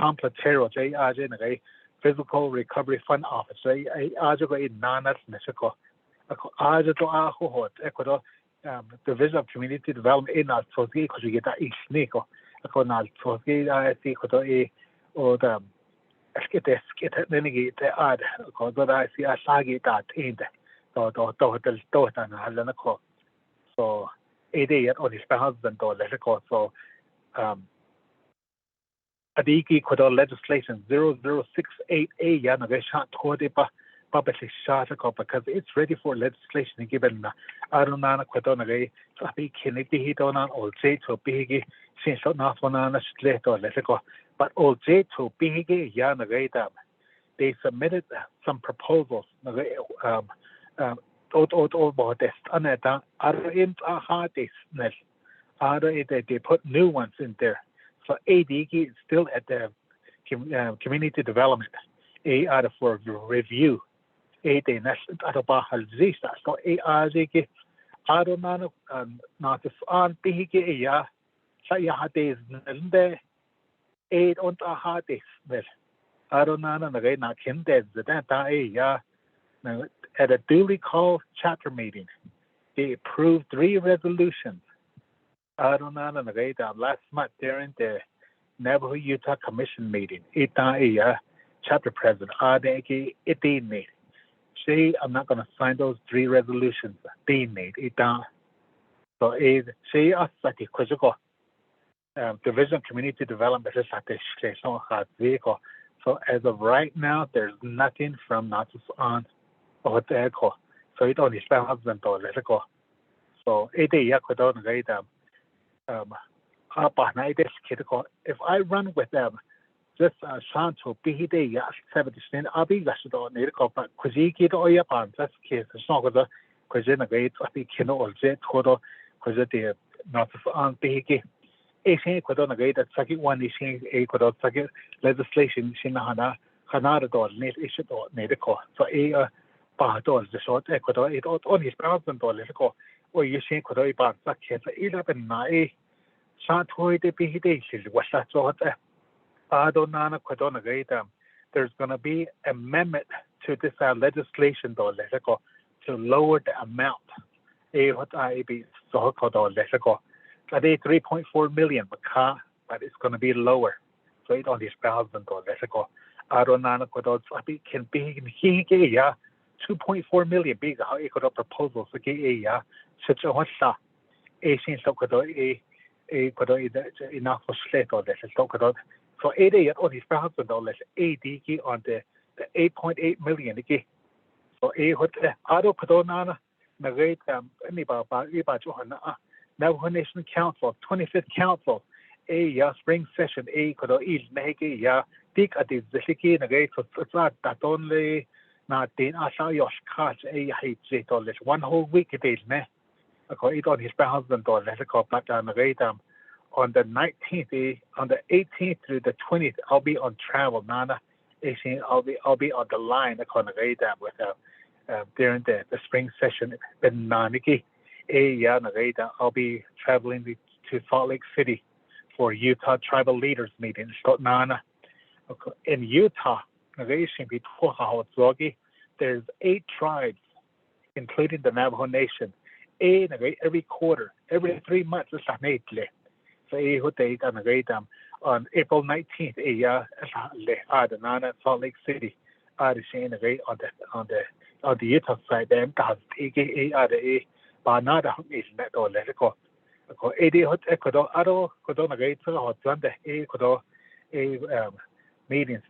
template physical recovery fund office. I go in Nanas Mexico. I just Ecuador Division of Community Development in our Soski because you get that each sneak or I see or the get renegade the ad because I see a sagi that in the so 88 on his husband or so Adiki Ecuador legislation 0068A Yanagashan Todepa publicly shot because it's ready for legislation given Arunana Quadonare Ts'ah Bii Kennedy Hidonan or J to Bigi since not one on a split or let's but all J to Bigi Yanagata they submitted some proposals about this aneta other in hardest other they put new ones in there. So ADG is still at the community development. A out for review. A day national Bahal so ARG Adonana not on Bihige ya Sayahades Nende aid on Ahades Adonana Nagana Kindes that ya at a duly called chapter meeting. They approved 3 resolutions. Adonana Nagata last month during the Navajo Utah Commission meeting. Chapter president Adeki Itini. Say I'm not gonna sign those 3 resolutions. Itini Ita. So say Asati Kuzuko Division of Community Development is at the vehicle. So as of right now there's nothing from Natus on or the echo. So it only spell husband or let go. So if I run with them, just Shanto Bihide Yash 70, I'll be Gashed on Nico, but Kuziki to Oyapan, that's case, it's not with the Kuzina Gate, I think Kino or Jet Kodo, Kuzeti, not on Bihiki. Asian Kodona Gate, that second one is a Kodo second legislation, Shinahana, Hanada or Nate issue or Nedico. So a Bahador, the short Ecuador, it only is $1,000 or you see Kodo Ban, such as 11 Nai. Shantoy de Bihidation was that sort of Adonana Quadona Gata. There's going to be amendment to this legislation, though, to lower the amount. What I be so called, today 3.4 million, but it's going to be lower. So it only is $1,000. Adonana Quadot can be here, 2.4 million big, how it could proposals, such a what's that? Asian so enough for slate or this is so 88 on his $1,000 AD on the 8.8 million again. So what Ado Padonana Nagate Navajo Nation Council, 25th Council, spring session, Kodo East Nahiki, Dick at the Ziki Nagate for that only not the Asa Yosh Catch hate dollars 1 whole week it is, ne? It on his $1,000 let's call back on the radar on the 19th, on the 18th through the 20th. I'll be on travel, Nana. I'll be on the line on the radar with during the spring session. I'll be traveling to Salt Lake City for Utah Tribal Leaders Meeting. In Utah, there's 8 tribes, including the Navajo Nation. Every quarter, every 3 months, so on April 19th, Salt Lake City, on the Utah side, meetings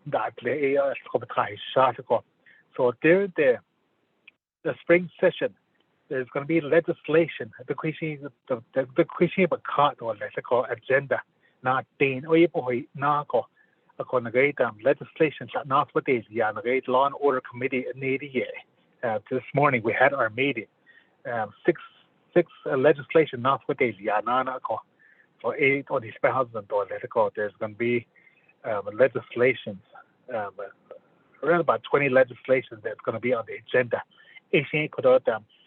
so during the spring session, there's going to be legislation. The agenda, not Dean or Nako. Legislation not what is Law and Order Committee. This morning we had our meeting. Six legislation not what is for 8 or the there's going to be legislations, around about 20 legislations that's going to be on the agenda.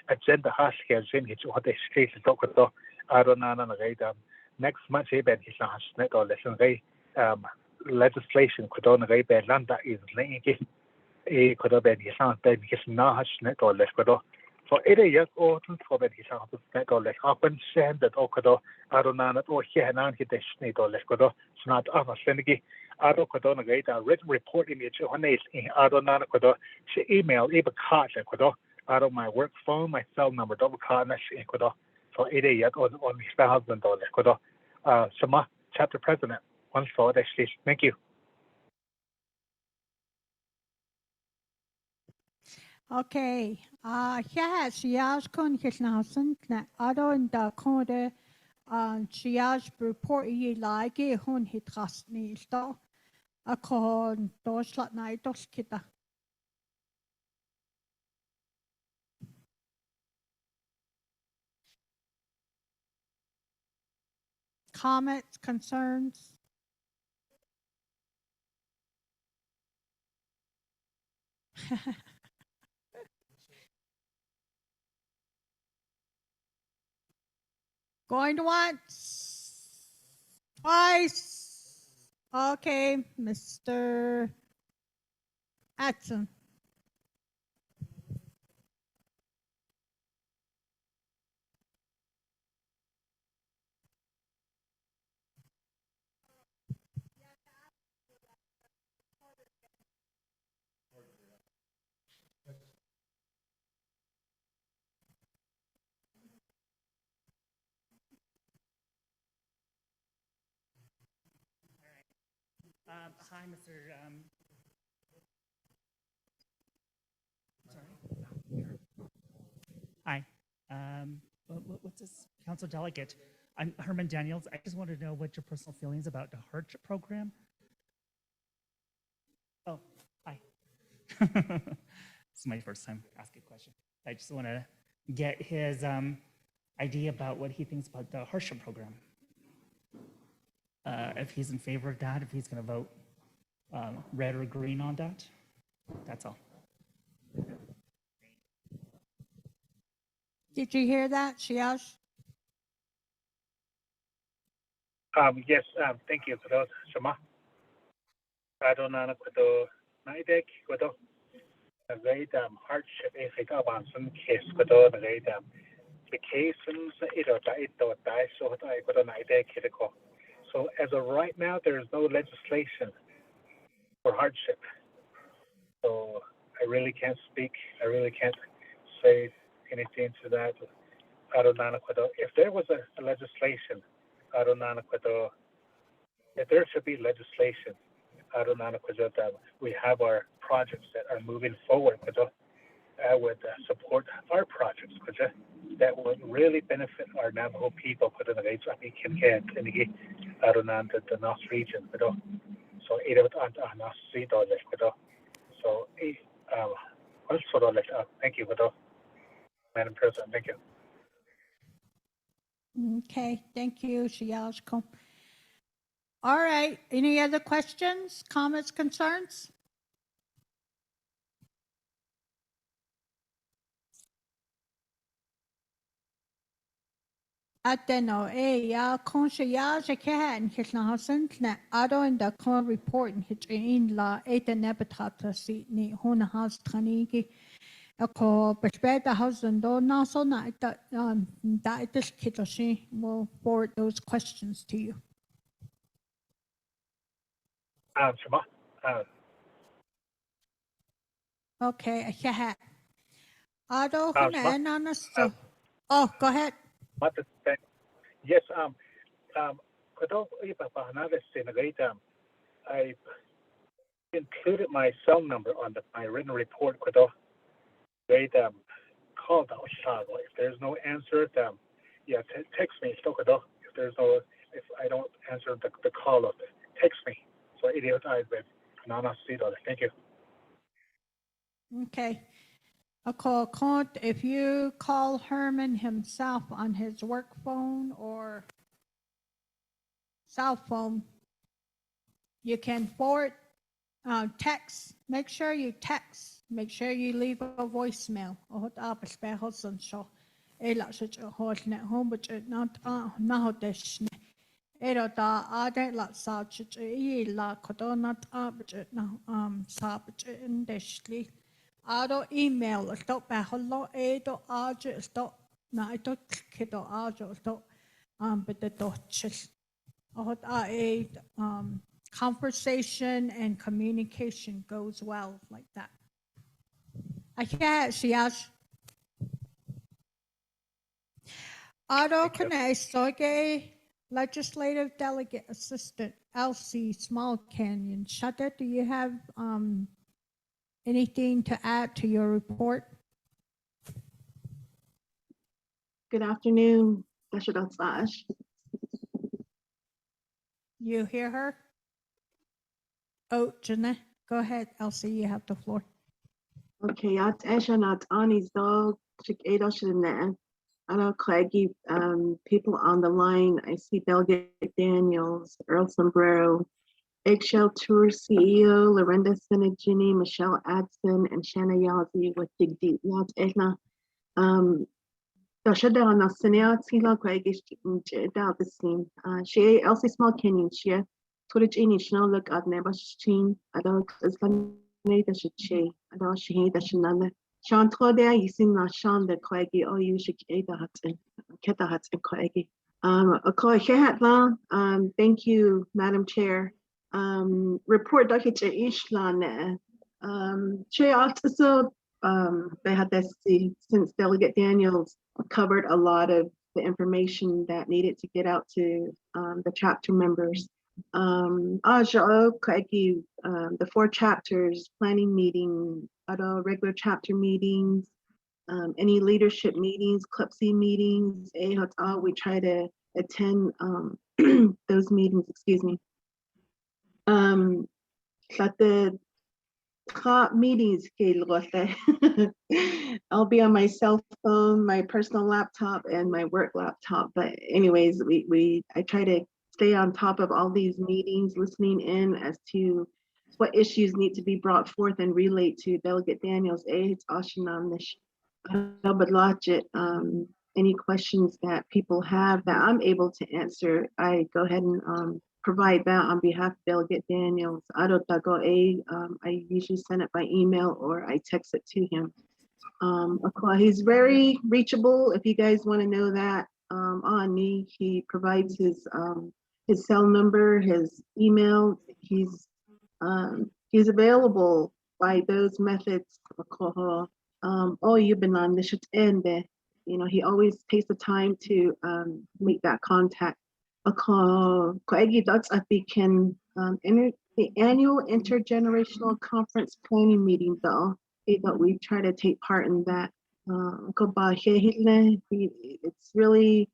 Agenda has next month legislation is so it is autumn for the open sand that Okodo, Aronan, or Hianan, not written report in each one in Aronan, she email card out of my work phone, my cell number, double card, so it is on his husband, Shama, chapter president, one for the thank you. Okay. Yes, yes, kon kisnasen kna ado in da kode chias report ye like hun hitrast ni sto a kon doslat na dos kita. Comments, concerns? Going once, twice. Okay, Mr. Atson. Hi, Mr. Sorry. Hi. What's this? Council Delegate. I'm Herman Daniels. I just wanted to know what your personal feelings about the hardship program. Oh, hi. This is my first time asking a question. I just want to get his idea about what he thinks about the hardship program. If he's in favor of that, if he's going to vote red or green on that. That's all. Did you hear that, Shiash? Yes, thank you for those. Shama. I don't know what Naidek, what the great hardship if it about some case, what the great vacations, it or die, so I got an idea. So as of right now, there is no legislation for hardship. So I really can't speak. I really can't say anything to that. I don't know if there was a legislation. I don't know if there should be legislation. I don't know that we have our projects that are moving forward. I would support our projects that would really benefit our Navajo people. I don't know the North region. So it would so thank you, Madam President. Thank you. Okay, thank you, Shiashko. All right, any other questions, comments, concerns? Ateno ya conscia ya jakan his na hasn't na ado in the con report and hit in la eta nebitata si ni hona has tanigi a call perspective husband do na so na that this kitoshi will forward those questions to you. Shema. Okay, a jahat. Ado Shema. hona na so. Oh, go ahead. Yes, Kodo Ipapanada Senegate, I included my cell number on my written report. Kodo, they call the Oshago. If there's no answer, text me. Kodo. If I don't answer the call, text me. So I with Nana Sido. Thank you. Okay. A call count if you call Herman himself on his work phone or cell phone, you can forward text. Make sure you text. Make sure you leave a voicemail. Ero da ade la sa chi la kodonat sa indeshli. Ado email stop baholo edo ajo stop na ito kido ajo stop but the dochis. Conversation and communication goes well like that. I can't see us. Ado kane soge legislative delegate assistant Elsie Small Canyon. Shada, do you have anything to add to your report? Good afternoon, Ts'ah. You hear her? Oh, Janae, go ahead, Elsie, you have the floor. Okay, not Ani's dog, chick I don't Craigie, people on the line. I see Delegate Daniels, Earl Sombrero, Eggshell Tour CEO, Lorinda Sinigini, Michelle Adson, and Shanna Yazi with Dig Deep. Not Eshna. Dashada on the Senate, Sila Craigie, doubt the scene. She Elsie Small Canyon, she Twitter Genie, Snow look at Nebashin, I don't that should she, I don't she that should none. Sean Claudia, you see na Sean the Craigie, oh you should get the Hudson, Keta Hudson Craigie. Thank you, Madam Chair. Report Dr. Ishlan. Chair also they had this since Delegate Daniels covered a lot of the information that needed to get out to the chapter members. The 4 chapters, planning meeting, regular chapter meetings, any leadership meetings, CLPC meetings, we try to attend those meetings, excuse me. But the top meetings, I'll be on my cell phone, my personal laptop, and my work laptop. But anyways, I try to stay on top of all these meetings, listening in as to what issues need to be brought forth and relayed to Delegate Daniels. Any questions that people have that I'm able to answer, I go ahead and provide that on behalf of Delegate Daniels. I usually send it by email or I text it to him. He's very reachable. If you guys want to know that, he provides his cell number, his email. He's available by those methods. You've been on this end. He always takes the time to make that contact. The annual intergenerational conference planning meeting though, that we try to take part in that. It's really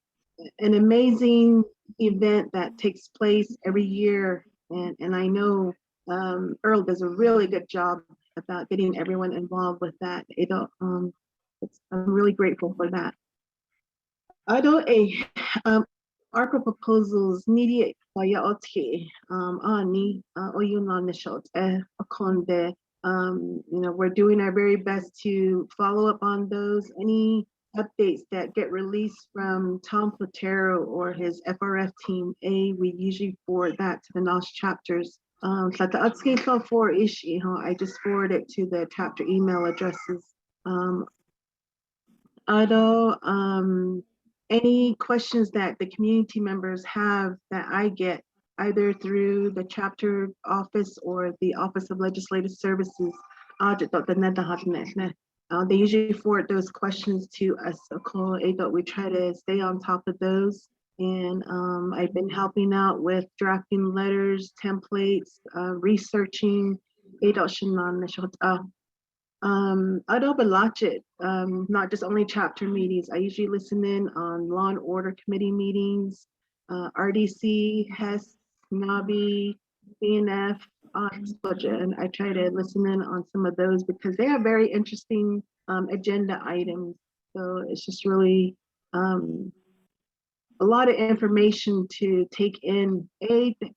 an amazing event that takes place every year. And I know Earl does a really good job about getting everyone involved with that. I'm really grateful for that. ARPA proposals needed by we're doing our very best to follow up on those. Any updates that get released from Tom Platero or his FRF team, we usually forward that to the NOS chapters. So the upscale for issue, I just forward it to the chapter email addresses. Although any questions that the community members have that I get either through the chapter office or the Office of Legislative Services, they usually forward those questions to us. So we try to stay on top of those. And I've been helping out with drafting letters, templates, researching. Not just only chapter meetings. I usually listen in on law and order committee meetings, RDC, HES, NABI, BNF, budget, and I try to listen in on some of those because they have very interesting agenda items. So it's just really a lot of information to take in.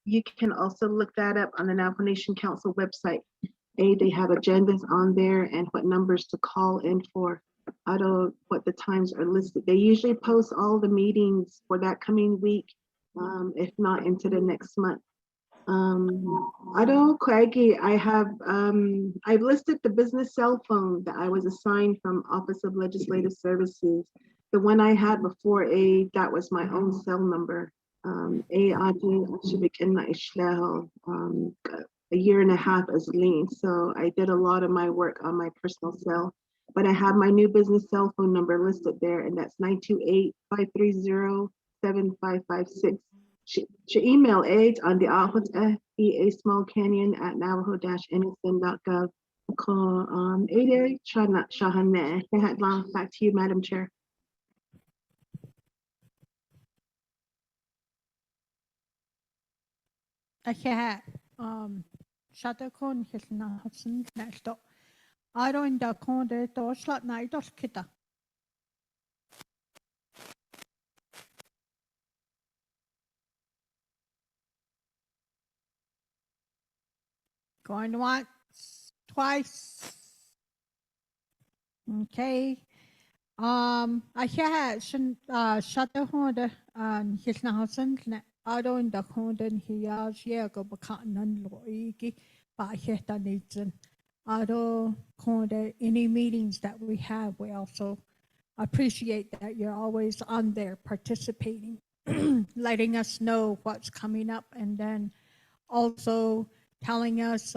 You can also look that up on the Navajo Nation Council website. They have agendas on there and what numbers to call in for. I don't what the times are listed. They usually post all the meetings for that coming week, if not into the next month. I don't, Craigie, I've listed the business cell phone that I was assigned from Office of Legislative Services. The one I had before, that was my own cell number. A year and a half as lean. So I did a lot of my work on my personal cell, but I have my new business cell phone number listed there, and that's 928-530-7556. She email aids on the office FBA Small Canyon at Navajo-NSN.gov. Call Ada Shahane. Back to you, Madam Chair. Shadakon his Nahasan next up. I don't da conde dorslat night of kita. Going once, twice. Okay. I had Shadakon his Nahasan. I don't da conde he has Yago Bakan Loiki by Hetanism. I don't conde any meetings that we have. We also appreciate that you're always on there participating, letting us know what's coming up, and then also telling us,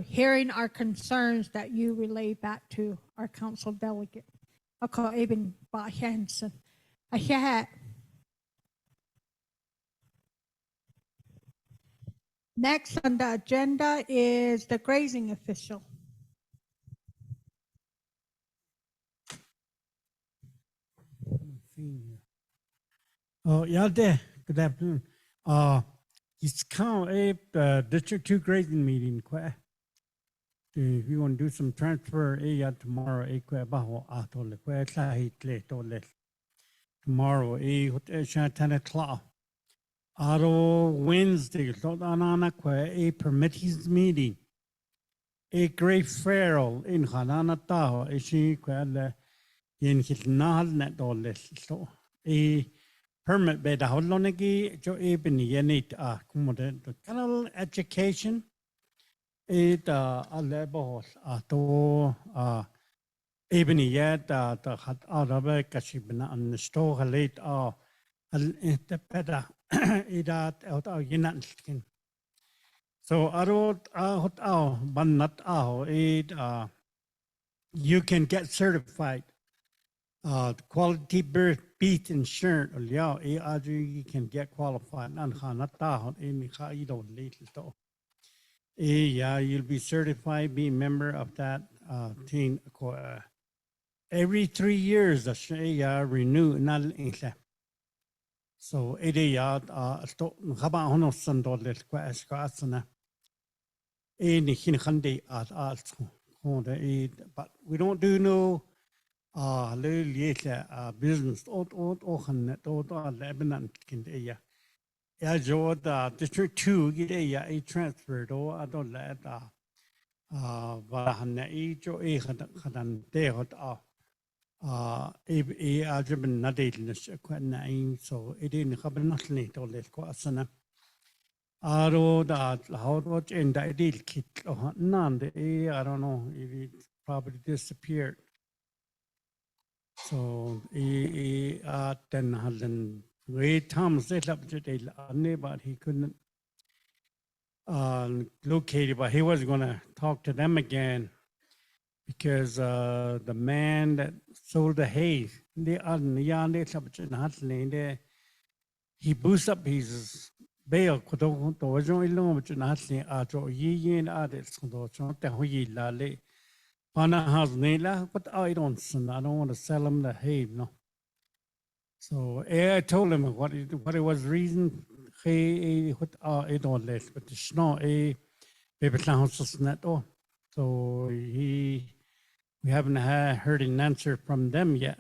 hearing our concerns that you relay back to our council delegate. Okay, even by Hansen. I had. Next on the agenda is the grazing official. Oh, yeah, there. Good afternoon. It's kind of a District 2 grazing meeting. If you want to do some transfer, tomorrow, tomorrow, 10 o'clock. Aro Wednesday, a permittees meeting. A great feral in Hanana Taho, a she quella in his nahal net or less. So a permit bed a holonegi, Joe Eben Yenit accommodate the canal education. It a level to Eben yet the hat out of a Kashibana and the store late the better. Idat out our United. So I wrote but not you can get certified. Quality birth beef insurance, you can get qualified. You'll be certified, be a member of that team. Every 3 years, renew. So it is but we don't do no business. District 2 get a transfer though. I don't let عجب النديل كنا عين so إدين خبر نحلني تولي كواسنا أرو دا how much in the deal kit none I don't know it probably disappeared so then hadn't wait Tom set up to the but he couldn't locate it but he was gonna talk to them again because the man that sold the hay, he boosted up his bail. But I don't want to sell him the hay, no. So I told him what it was reason. He what I don't let, but it's not a baby house net. So we haven't heard an answer from them yet.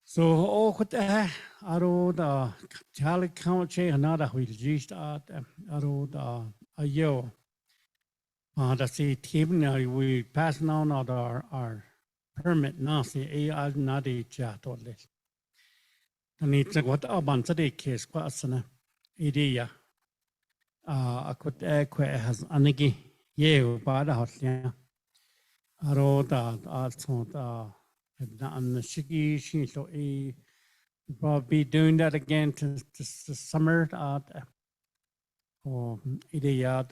So, what aro da chalik count che another will just aro da ayo. That's the team now we pass now our permit now see a not a chat or less. And it's what aban today case kwasana idea. I could has anigi ye bad hot yeah. Aro da also da and the shiki she so probably doing that again to summer or idea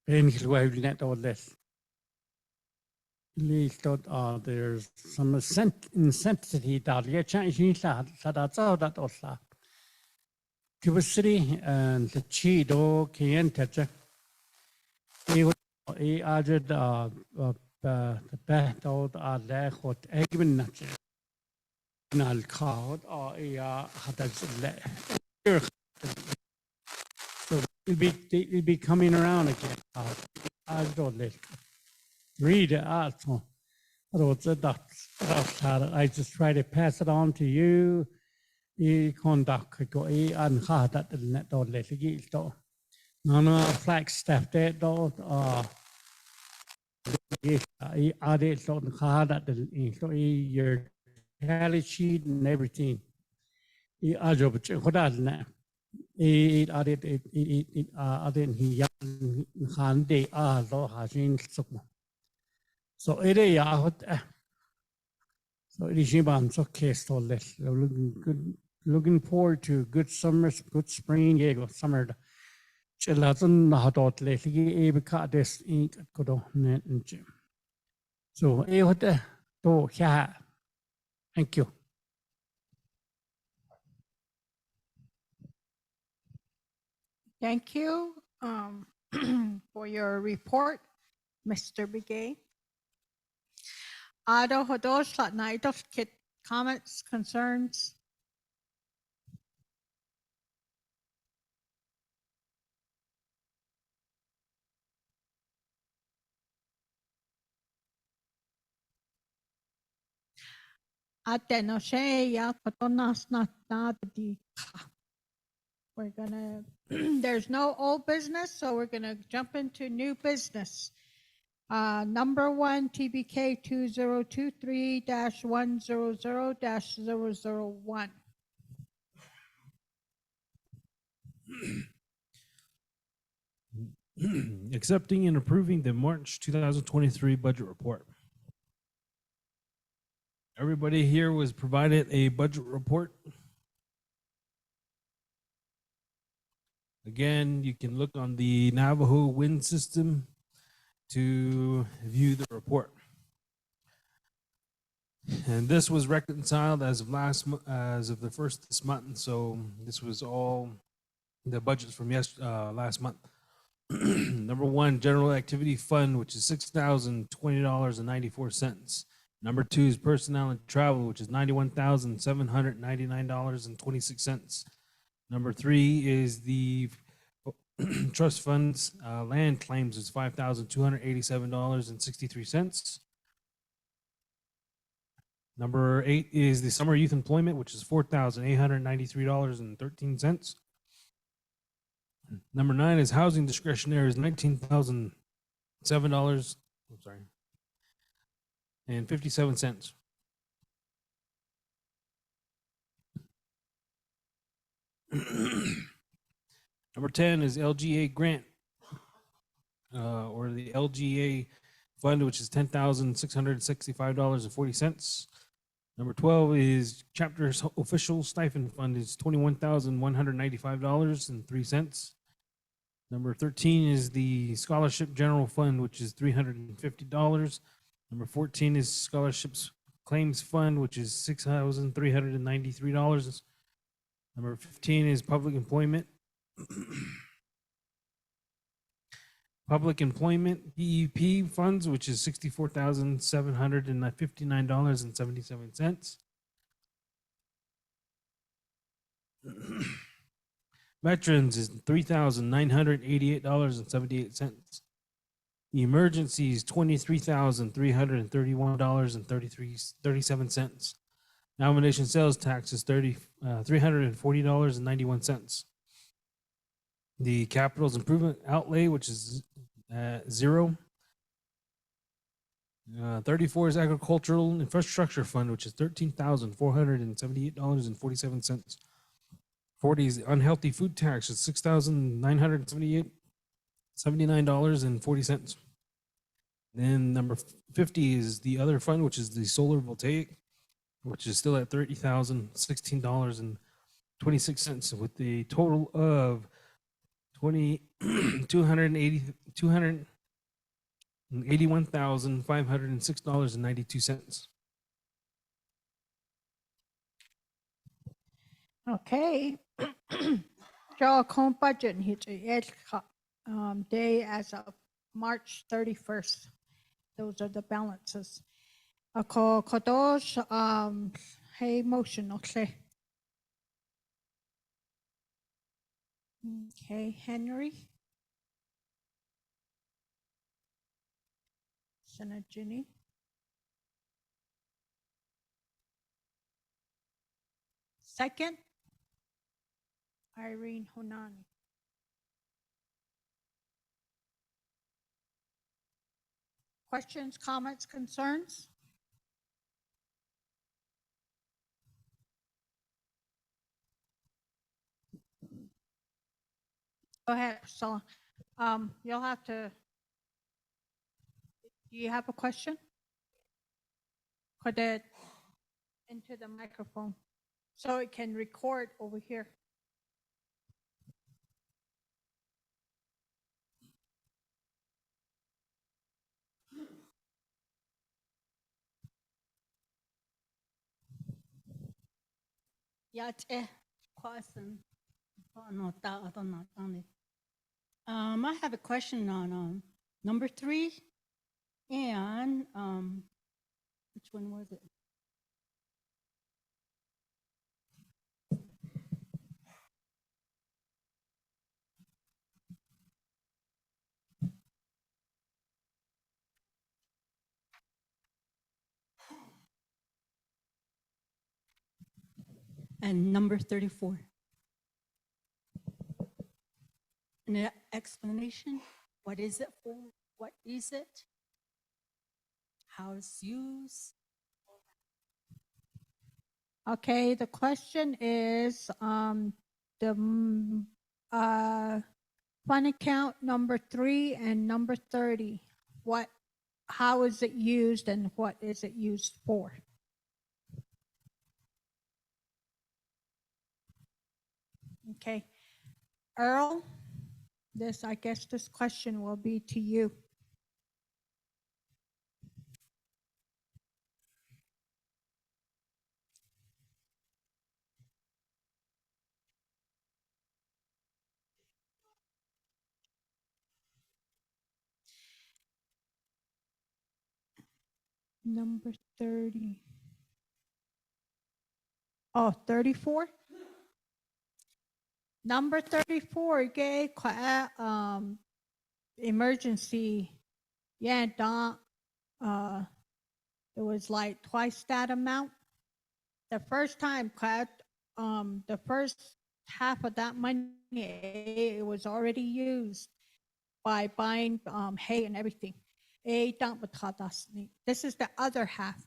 in his way net or less. Least there's some insensitivity that yeah change that's all that also. Curiosity and the chido can touch he added the best of the hot egg nut. Card or so it'll be coming around again. I don't let read it out. So I just try to pass it on to you. I conduct go and that the net don't let it go. No flag staff that don't I added so the card that the your tally sheet and everything. I job what that it added it added he han de lo hashin so it so it is so case so looking forward to good summer, good spring, yeah, good summer. Chilaton hot lately, cut this ink good on so what to yeah. Thank you. Thank you for your report, Mr. Begay. Ado hodos lat naidos kit comments, concerns. Ate no she ya kotonas na di. We're gonna, there's no old business, so we're gonna jump into new business. Number one, TBK 2023-100-001. Accepting and approving the March 2023 budget report. Everybody here was provided a budget report. Again, you can look on the Navajo wind system to view the report. And this was reconciled as of as of the first this month. So this was all the budgets from last month. Number one, general activity fund, which is $6,020.94. Number two is personnel and travel, which is $91,799.26. Number three is the trust funds land claims is $5,287.63. Number 8 is the summer youth employment, which is $4,893.13. Number 9 is housing discretionary is $19,007. I'm sorry. and 57 cents. Number 10 is LGA grant, or the LGA fund, which is $10,665.40. Number 12 is chapter's official stipend fund is $21,195.03. Number 13 is the scholarship general fund, which is $350. Number 14 is scholarships claims fund, which is $6,393. Number 15 is public employment. Public employment PEP funds, which is $64,759.77. Veterans is $3,988.78. Emergencies $23,331.37. Nomination sales tax is $340.91. The capital's improvement outlay, which is zero. 34 is agricultural infrastructure fund, which is $13,478.47. 40 is unhealthy food tax, it's $6,979.40. Then number 50 is the other fund, which is the solar voltaic, which is still at $30,016.26, with a total of $281,506.92. Okay. Draw a budget day as of March 31st. Those are the balances. Ako kodos hey motion okay. Okay, Henry. Senator Ginny. Second, Irene Honani. Questions, comments, concerns? Go ahead, Priscilla. You'll have to, do you have a question? Put it into the microphone so it can record over here. I have a question on number 3 and which one was it? And number 34. An explanation. What is it for? What is it? How it's used? Okay, the question is the fund account number 3 and number 30. How is it used and what is it used for? Okay, Earl, I guess this question will be to you. Number 30. Oh, 34? Number 34, gay emergency. Yeah, Don, it was like twice that amount. The first time, the first half of that money, it was already used by buying hay and everything. e dampatadasni. This is the other half.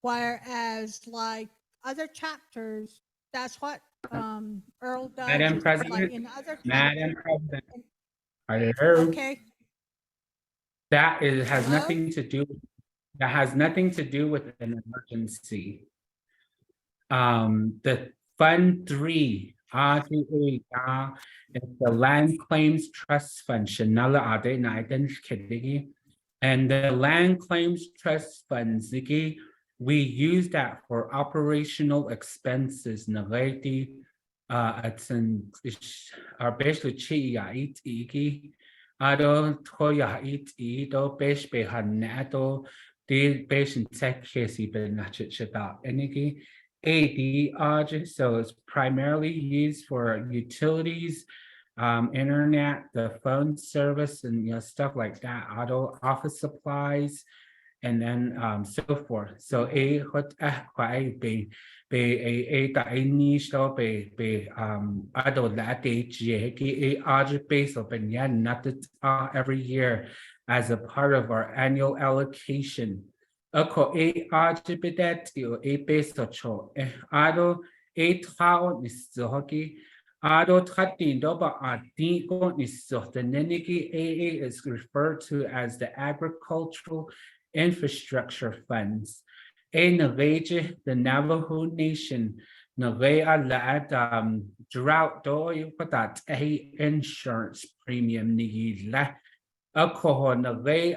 Whereas like other chapters, that's what Earl does. Madam is like President, in other Madam chapters. President, hello. Okay. Has Hello? nothing to do. That has nothing to do with an emergency. The Fund 3, R2A, is the Land Claims Trust Fund. Shanala Ade Naiden Kidigi. And the Land Claims Trust Fund, Ziggy, we use that for operational expenses. Nagati, it's in our basically chi it iki. Ado toya it do besh behan nato. The patient tech case even about any ADR, so it's primarily used for utilities, internet, the phone service, and stuff like that, auto office supplies, and then so forth. So what quite be a niche be auto that a base of not every year as a part of our annual allocation. Ako bidet peso cho ado tao nisoki ado tratin doba ko niso. The Neniki AA is referred to as the Agricultural Infrastructure Funds. Nagaje, the Navajo Nation, Nagaya laat drought do yupatat insurance premium nigila. Ako na gay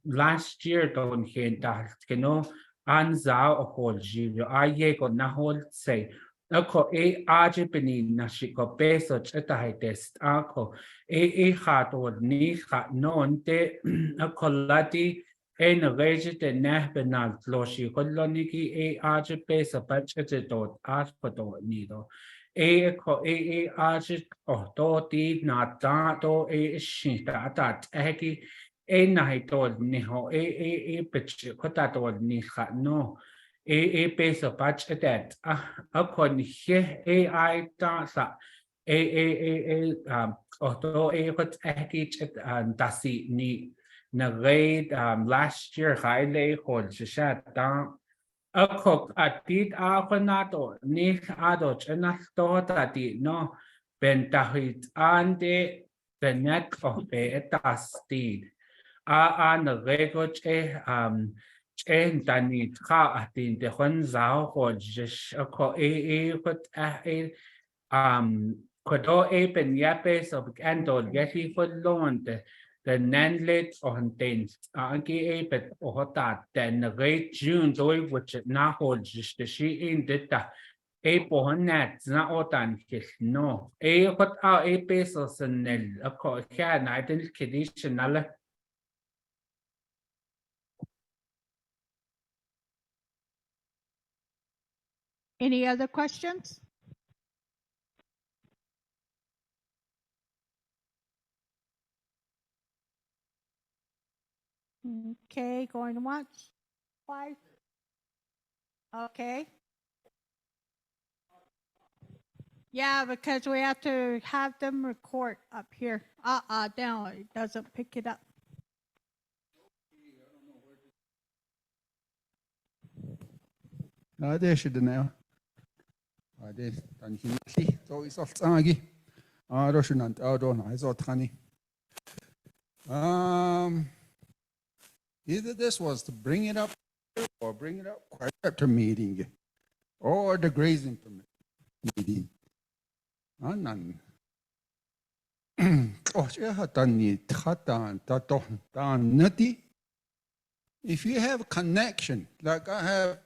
last year don hinta kino anza ako jiro aye ko nahol say ako aje benin na shiko peso cheta test ako hato ni ha non te ako lati na gay te nah benal loshi koloniki aje peso pachete dot asko nido. Ko aje to ti na ta to shi ta eki na to ni ho pitch ko ta to ni ha no peso patch that kon he ai ta sa to kot eki chet dasi ni na grade last year highlight ko sha ta Ako atit ako nato ni ado chena to tati no bentahit ande benet of be etastid na rego che danit ka atin de hon zao ho jish ako kot kodo ben yape so ando yeti for loan the nanlet on things anki bet ohota then the great June doi which na hold just the she in data pohonat na otan kis no what pesos and a co can I didn't conditional. Any other questions? Okay, going once, twice. Okay. Yeah, because we have to have them record up here. Now it doesn't pick it up. There should now. This and he so it's all Ts'ah Bii. Roshanant, don't I saw Tani. Either this was to bring it up or bring it up quite after meeting or the grazing permit meeting. Anan. Oh, if you have a connection, like I have,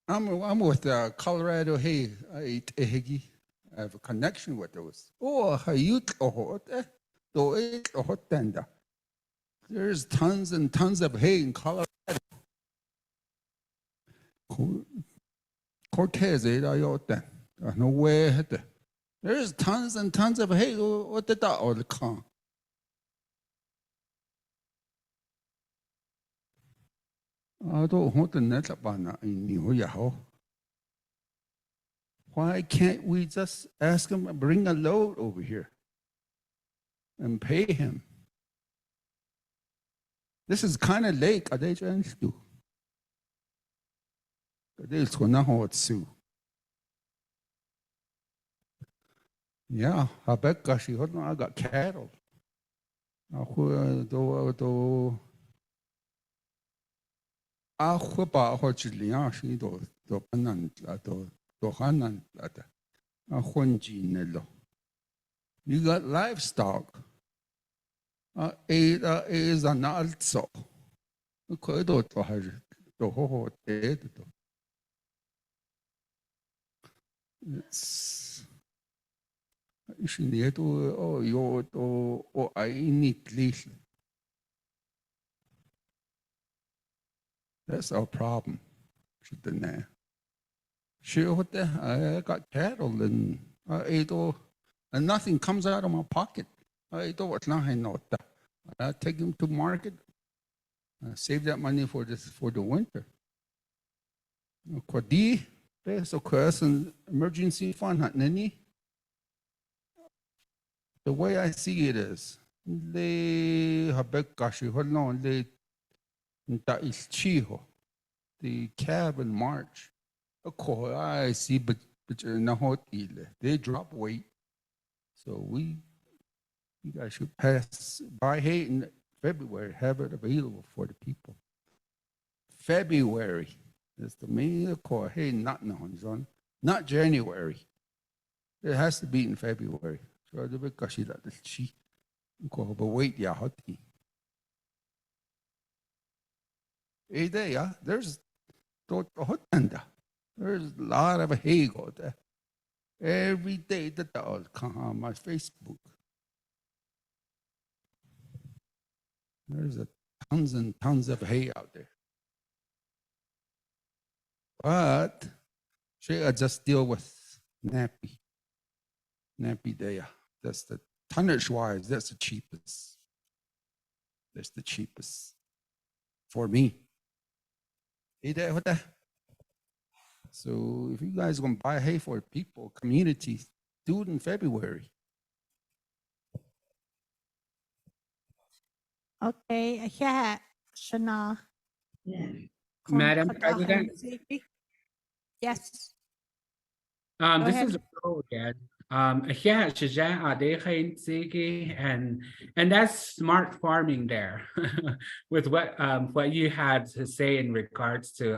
I'm with Colorado. Hey, I have a connection with those. Oh, there's tons and tons of hay in Colorado. Cortez, no way. There's tons and tons of hay. What did that all come? I don't want to net about in why can't we just ask them to bring a load over here? and pay him. This is kind of late. They just do. This one not sue. Yeah, I bet gosh, I got cattle. You got livestock. Is an also. It's that's our problem. Sure, what the I got cattle and and nothing comes out of my pocket. I take them to market, save that money for the winter. There's an emergency fund. The way I see it is, the cab in March. I see, but they drop weight. So you guys should buy hay in February, have it available for the people. February is the main core. Hey, not January. It has to be in February. So the because she that she but wait, yeah, hot. Hey there, yeah. There's a lot of hay go there. Every day that I'll come on my Facebook. There's tons and tons of hay out there. But I just deal with nappy there. That's the tonnage wise, that's the cheapest. That's the cheapest for me. Hey there, what the? So if you guys are gonna buy hay for people, community, do it in February. Okay, yeah, Shana. Madam President, Yes. this ahead. is Earl again. Yeah, and that's smart farming there, with what you had to say in regards to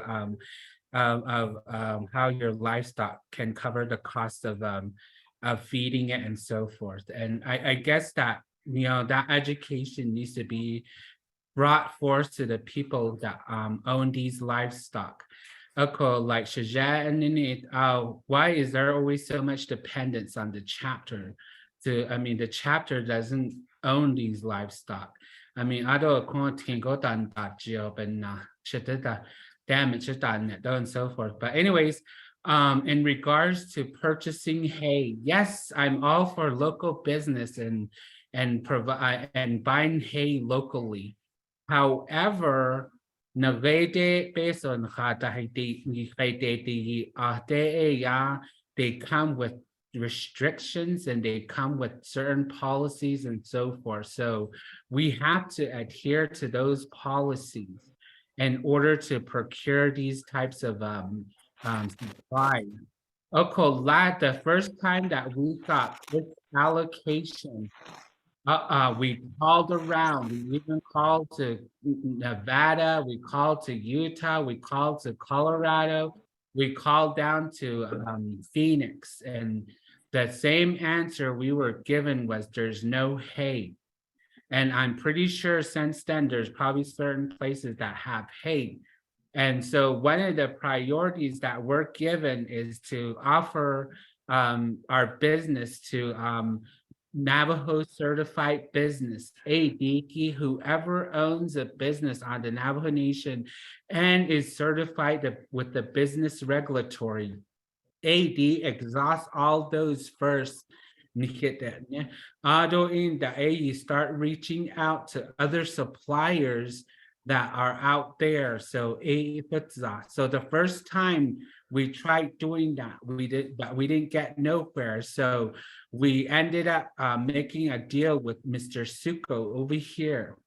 how your livestock can cover the cost of feeding it and so forth. And I guess that that education needs to be brought forth to the people that own these livestock. Like Shajat and Ninit, why is there always so much dependence on the chapter? The chapter doesn't own these livestock. I don't damage and so forth. But anyways, in regards to purchasing hay, yes, I'm all for local business and provide and buying hay locally. However, based on they come with restrictions and they come with certain policies and so forth. So we have to adhere to those policies in order to procure these types of supplies. Okay, the first time that we got this allocation, we called around. We even called to Nevada. We called to Utah. We called to Colorado. We called down to Phoenix, and the same answer we were given was there's no hay. And I'm pretty sure since then there's probably certain places that have hay. And so one of the priorities that we're given is to offer our business to Navajo certified business, ADK, whoever owns a business on the Navajo Nation and is certified with the business regulatory. AD exhaust all those first. You start reaching out to other suppliers that are out there. So so the first time we tried doing that, but we didn't get nowhere. So we ended up making a deal with Mr. Suko over here.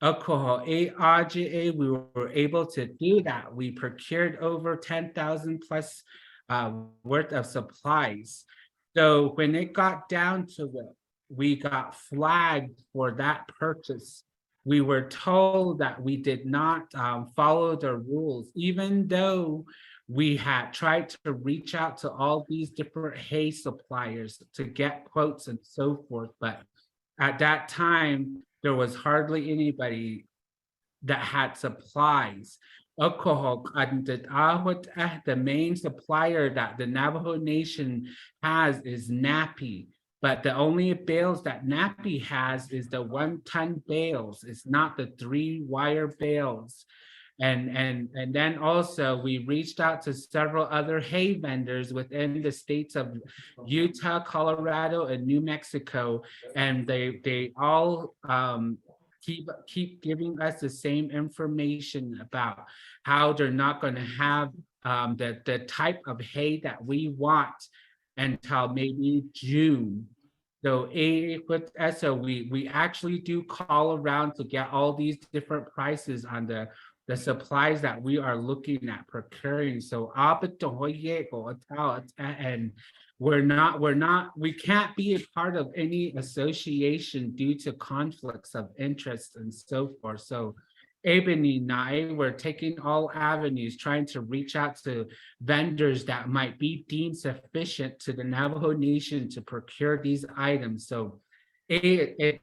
Alcohol, ARGA, we were able to do that. We procured over 10,000 plus worth of supplies. So when it got down to it, we got flagged for that purchase. We were told that we did not follow the rules, even though we had tried to reach out to all these different hay suppliers to get quotes and so forth. But at that time, there was hardly anybody that had supplies. Alcohol, the main supplier that the Navajo Nation has is NAPI. But the only bales that NAPI has is the 1-ton bales. It's not the 3-wire bales. And then also we reached out to several other hay vendors within the states of Utah, Colorado, and New Mexico, and they all keep giving us the same information about how they're not going to have the type of hay that we want until maybe June. So we actually do call around to get all these different prices on the supplies that we are looking at procuring. So and we can't be a part of any association due to conflicts of interest and so forth. So we're taking all avenues, trying to reach out to vendors that might be deemed sufficient to the Navajo Nation to procure these items. So and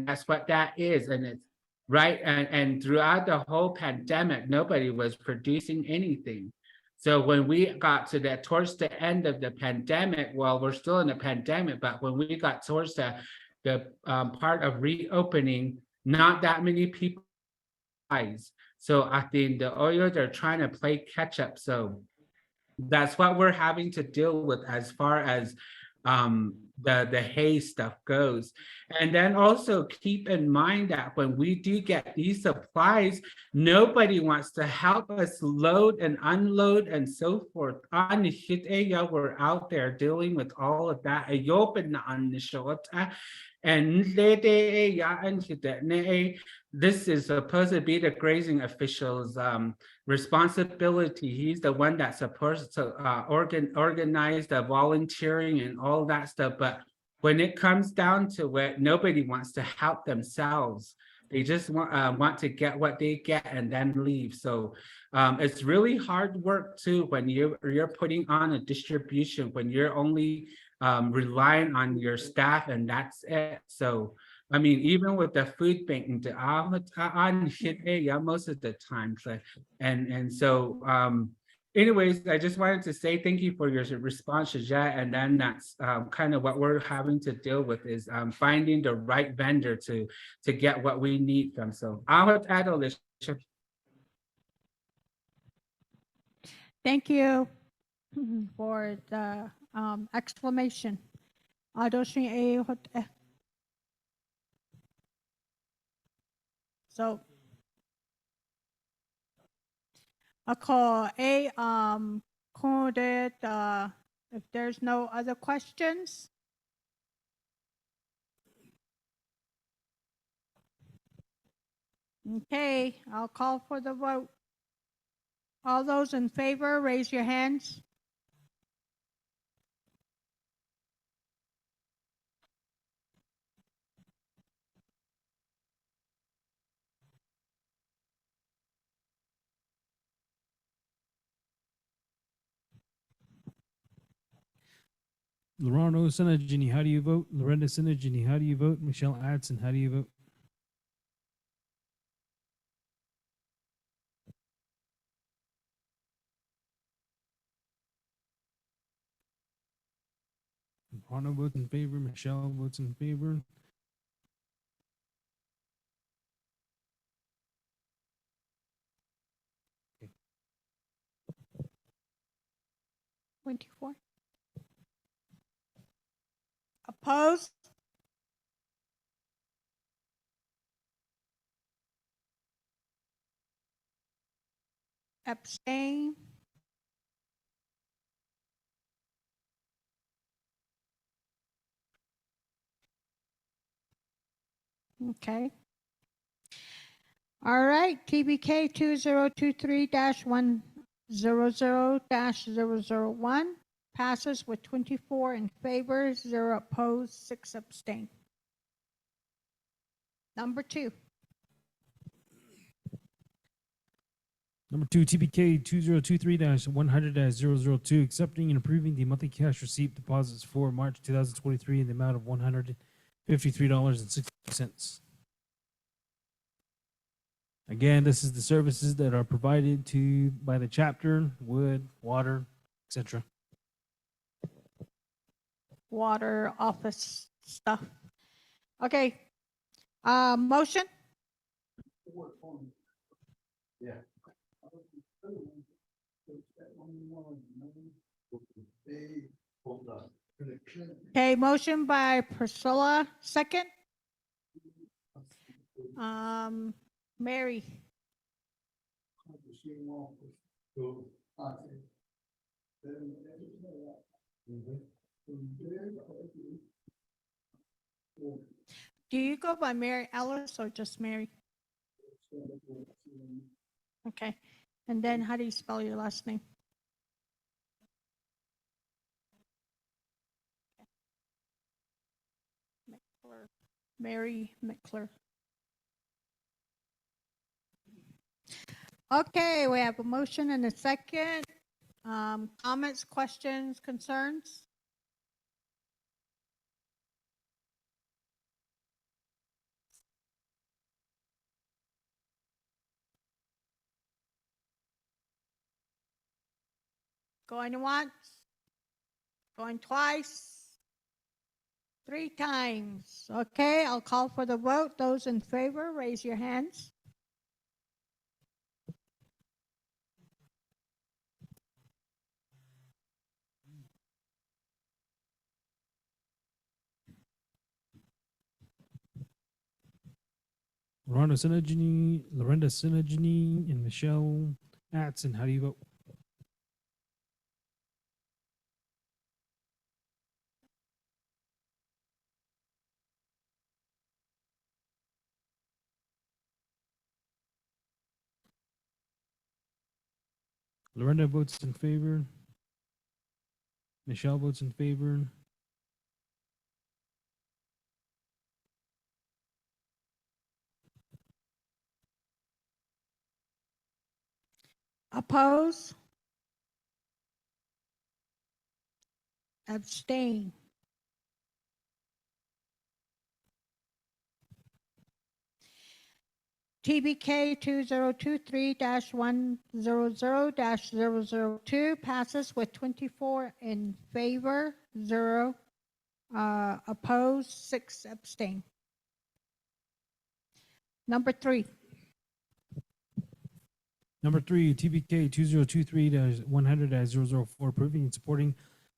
that's what that is. And it's right. And throughout the whole pandemic, nobody was producing anything. So when we got to towards the end of the pandemic, well, we're still in the pandemic, but when we got towards the part of reopening, not that many people. So I think the oil, they're trying to play catch up. So that's what we're having to deal with as far as the hay stuff goes. And then also keep in mind that when we do get these supplies, nobody wants to help us load and unload and so forth. We're out there dealing with all of that. And this is supposed to be the grazing official's responsibility. He's the one that's supposed to organize the volunteering and all that stuff. But when it comes down to it, nobody wants to help themselves. They just want to get what they get and then leave. So it's really hard work too when you're putting on a distribution, when you're only relying on your staff and that's it. So I mean, even with the food banking, most of the time. And so anyways, I just wanted to say thank you for your response, Shajat. And then that's kind of what we're having to deal with is finding the right vendor to get what we need from. So Thank you for the explanation. So I call coded if there's no other questions. Okay, I'll call for the vote. All those in favor, raise your hands. Lorano Sinajini, how do you vote? Loretta Sinajini, how do you vote? Michelle Adson, how do you vote? Lorano votes in favor. Michelle votes in favor. Okay. 24. Opposed? Abstain? Okay. All right, TBK 2023-100-001 passes with 24 in favor, 0 opposed, 6 abstain. Number 2. Number 2, TBK 2023-100-002, accepting and approving the monthly cash receipt deposits for March 2023 in the amount of $153.60. Again, this is the services that are provided to by the chapter: wood, water, etc. Water, office stuff. Okay. Motion? Okay, motion by Priscilla, second. Mary. Do you go by Mary Ellis or just Mary? Okay. And then how do you spell your last name? Mickler. Mary Mickler. Okay, we have a motion and a second. Comments, questions, concerns? Going once? Going twice? 3 times. Okay, I'll call for the vote. Those in favor, raise your hands. Lorenda Sinagini, and Michelle Atson. How do you vote? Lorenda votes in favor. Michelle votes in favor. Oppose? Abstain? TBK 2023-100-002 passes with 24 in favor, 0 opposed, 6 abstain. Number 3. Number 3, TBK 2023-100-004, approving and supporting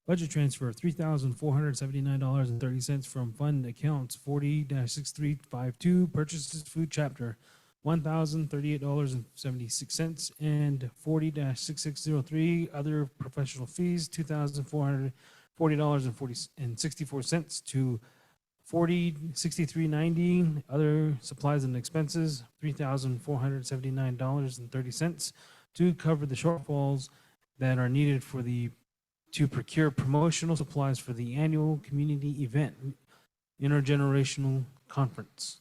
budget transfer of $3,479.30 from fund accounts 40-6352, purchases food chapter $1,038.76, and 40-6603, other professional fees $2,440.64 to 40-6390, other supplies and expenses $3,479.30 to cover the shortfalls that are needed for to procure promotional supplies for the annual community event, intergenerational conference.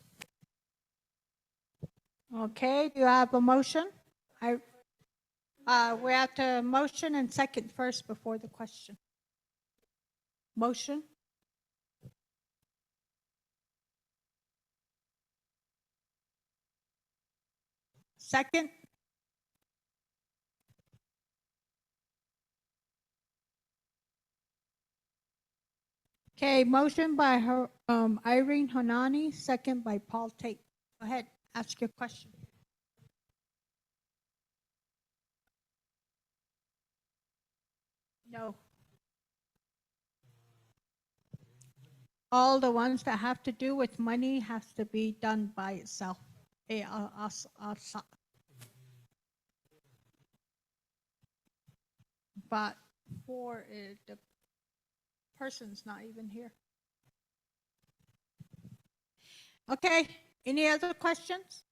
Okay, do you have a motion? We have to motion and second first before the question. Motion? Second? Okay, motion by her, Irene Honani, second by Paul Tate. Go ahead, ask your question. No. All the ones that have to do with money has to be done by itself. but for the person's not even here. Okay, any other questions?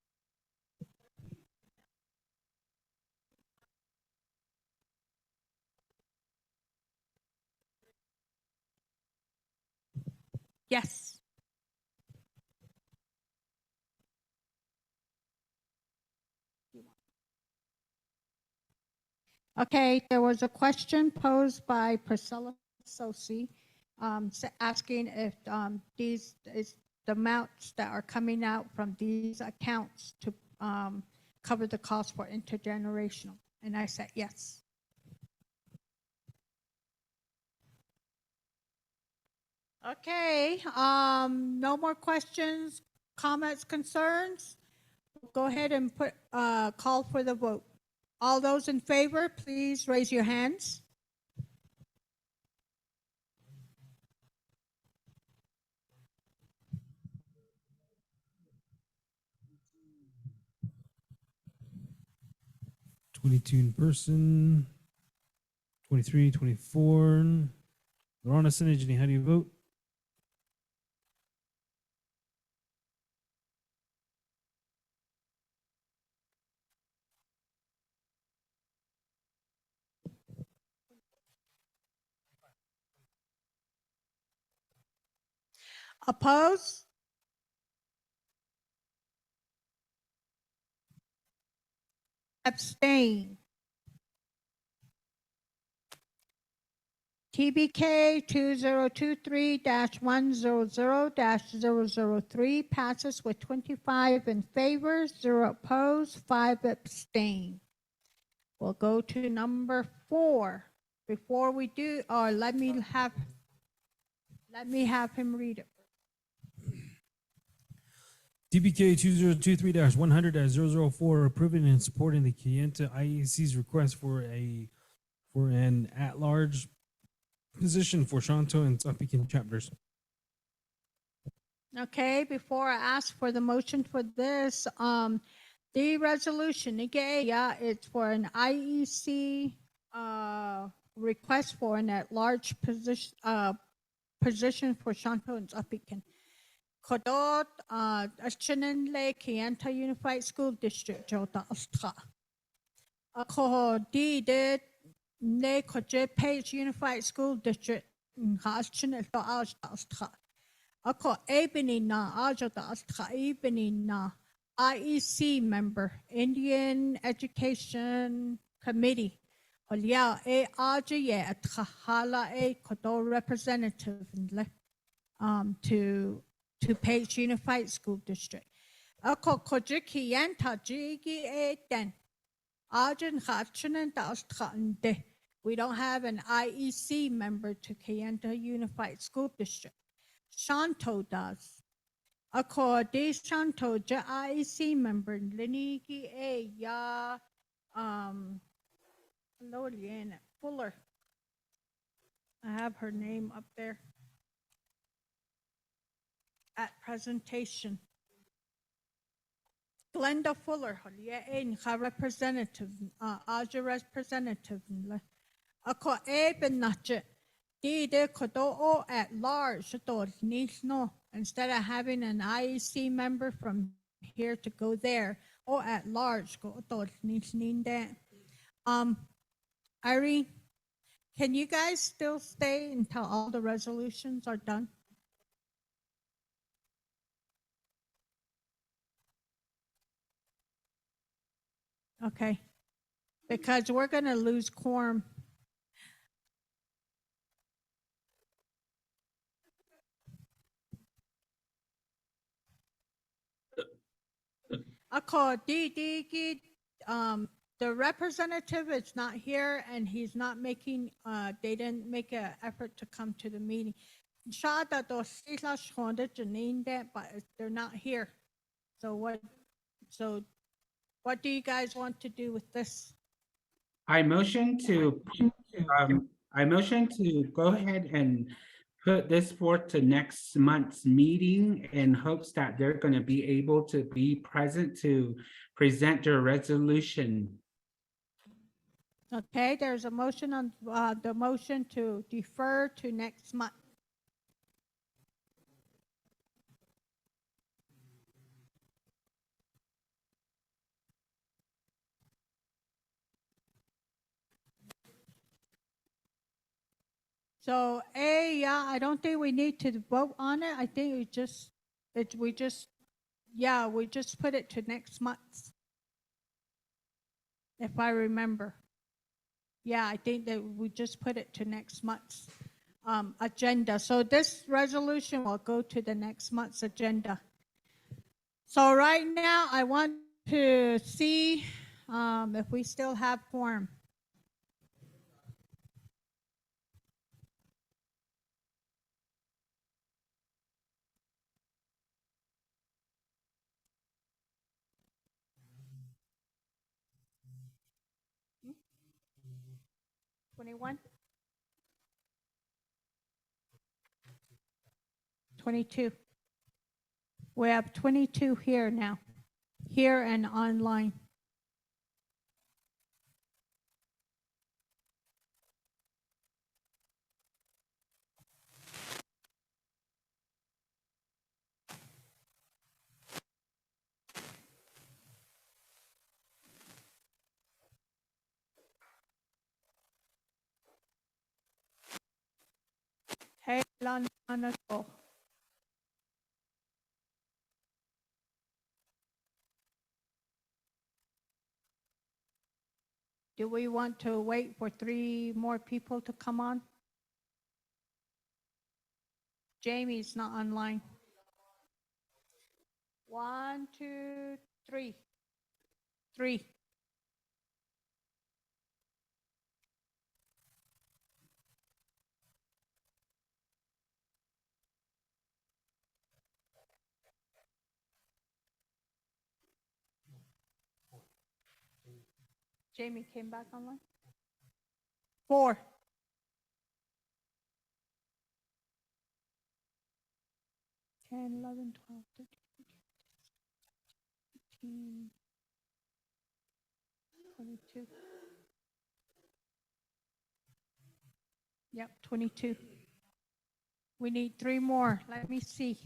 Yes. Okay, there was a question posed by Priscilla Sosi, asking if these is the amounts that are coming out from these accounts to cover the cost for intergenerational. And I said yes. Okay, no more questions, comments, concerns? Go ahead and put call for the vote. All those in favor, please raise your hands. $22 in person, 23, 24. Lorana Sinajini, how do you vote? Oppose? Abstain? TBK 2023-100-003 passes with 25 in favor, 0 opposed, 5 abstain. We'll go to number 4. Before we do, or let me have him read it. DBK 2023-100-004 approving and supporting the Kayenta IEC's request for an at-large position for Shanto and Ts'ah Bii chapters. Okay, before I ask for the motion for this, the resolution, it's for an IEC request for an at-large position for Shanto and Ts'ah Bii. Kodot, Ashchenenle, Kayenta Unified School District, Jota Astra. Ako did ne koje Page Unified School District, Ashchenel to Astra. Ako ebony na Ajota Astra ebony na IEC member, Indian Education Committee. Holia e ajaye at Kahala e Kodo representative to Page Unified School District. Ako kojiki yanta jigi e den. Ajan hachunen dastrande. We don't have an IEC member to Kayenta Unified School District. Shanto does. Ako de Shanto ja IEC member linigi e ya Lorian Fuller. I have her name up there at presentation. Glenda Fuller, representative, Aja representative. Ako eben nache, de kodo o at large, instead of having an IEC member from here to go there, or at large, go Irene, can you guys still stay until all the resolutions are done? Okay, because we're going to lose quorum. The representative is not here and he's not making, they didn't make an effort to come to the meeting. But they're not here. So what do you guys want to do with this? I motion to go ahead and put this forth to next month's meeting in hopes that they're going to be able to be present to present their resolution. Okay, there's a motion on, the motion to defer to next month. So yeah, I don't think we need to vote on it. I think we just put it to next month. If I remember. Yeah, I think that we just put it to next month's agenda. So this resolution will go to the next month's agenda. So right now, I want to see if we still have quorum. Hmm? 21? 22. We have 22 here now, here and online. Hey, Lana. Do we want to wait for 3 more people to come on? Jamie's not online. 1, 2, 3. 3. Jamie came back online. 4. 10, 11, 12, 13, 14, 22. Yep, 22. We need 3 more. Let me see.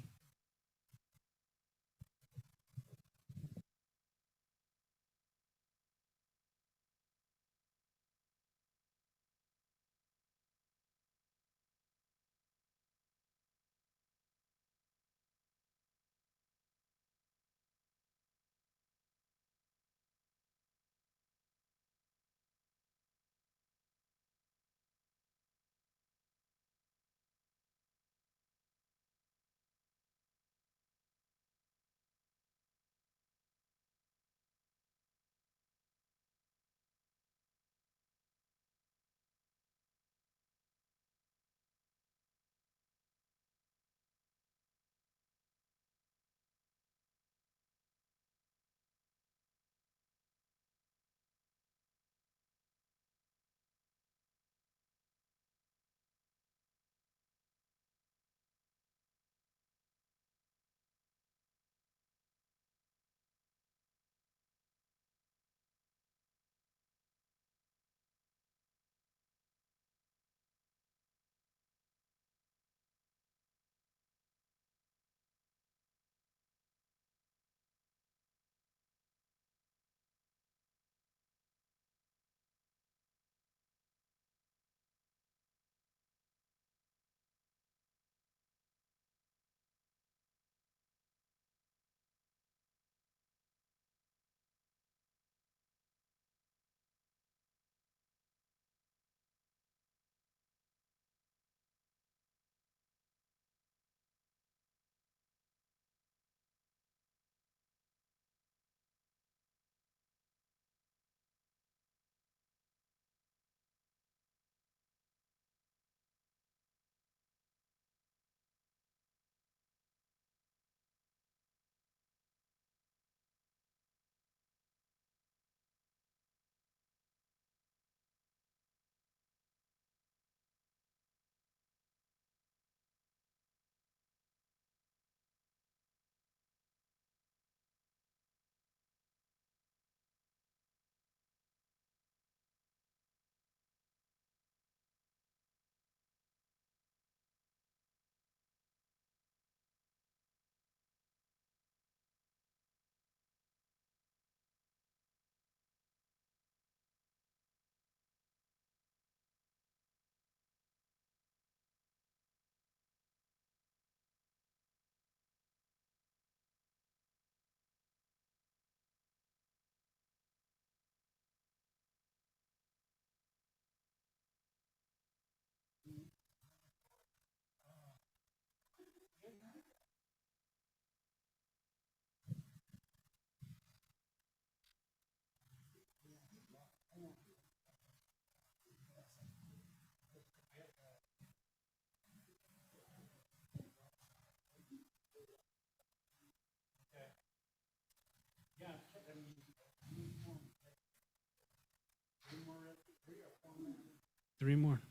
3 more.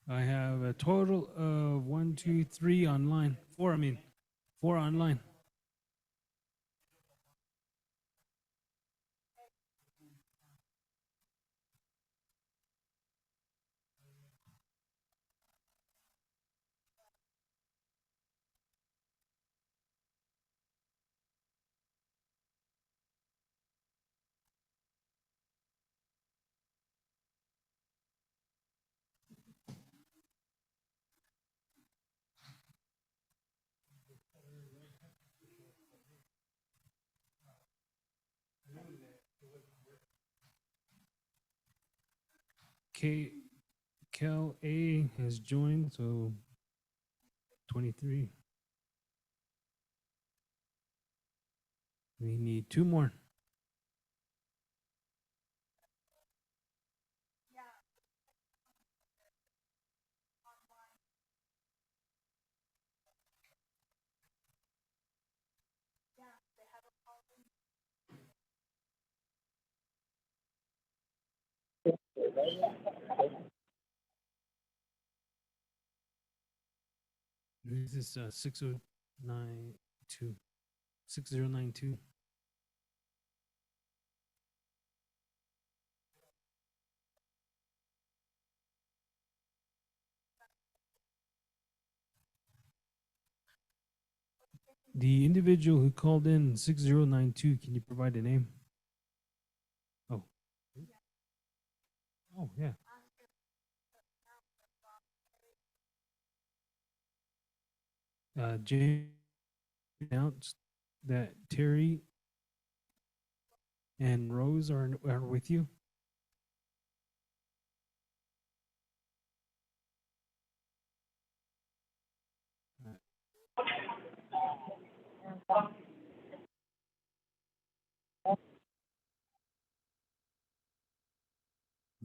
I have a total of 1, 2, 3 online. 4, I mean, 4 online. Kel A has joined, so 23. We need 2 more. This is 6092. 6092. The individual who called in 6092, can you provide a name? Oh. Oh, yeah. Jay announced that Terry and Rose are with you.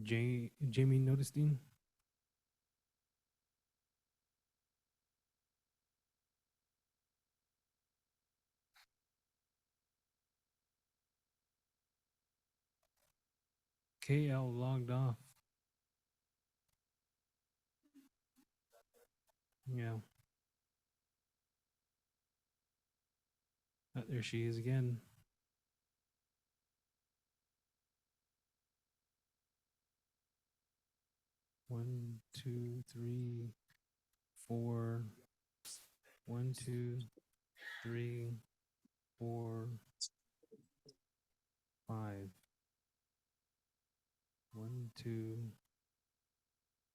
Jamie Notestein. KL logged off. Yeah. There she is again. One, two, three, four. 1, 2, 3, 4, 5. 1, 2,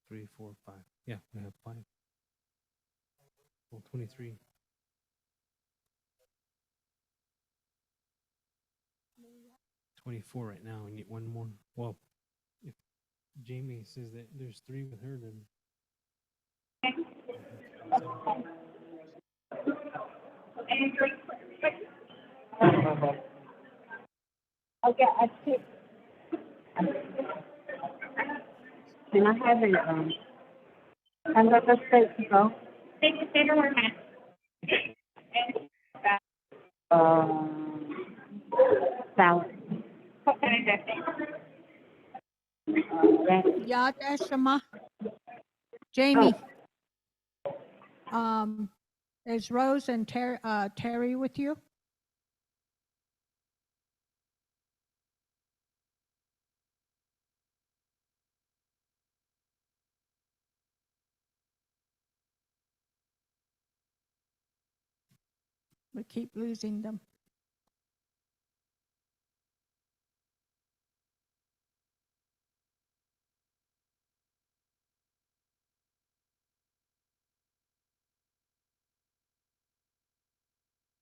3, 4, 5. Yeah, we have 5. Well, 23. $24 right now. We need 1 more. Well, if Jamie says that there's 3 with her, then. Okay, I see. Can I have it, I'm going to straight to go. Take the paper or not? Salad. What kind of dressing? Yad Eshama. Jamie. Is Rose and Terry with you? We keep losing them.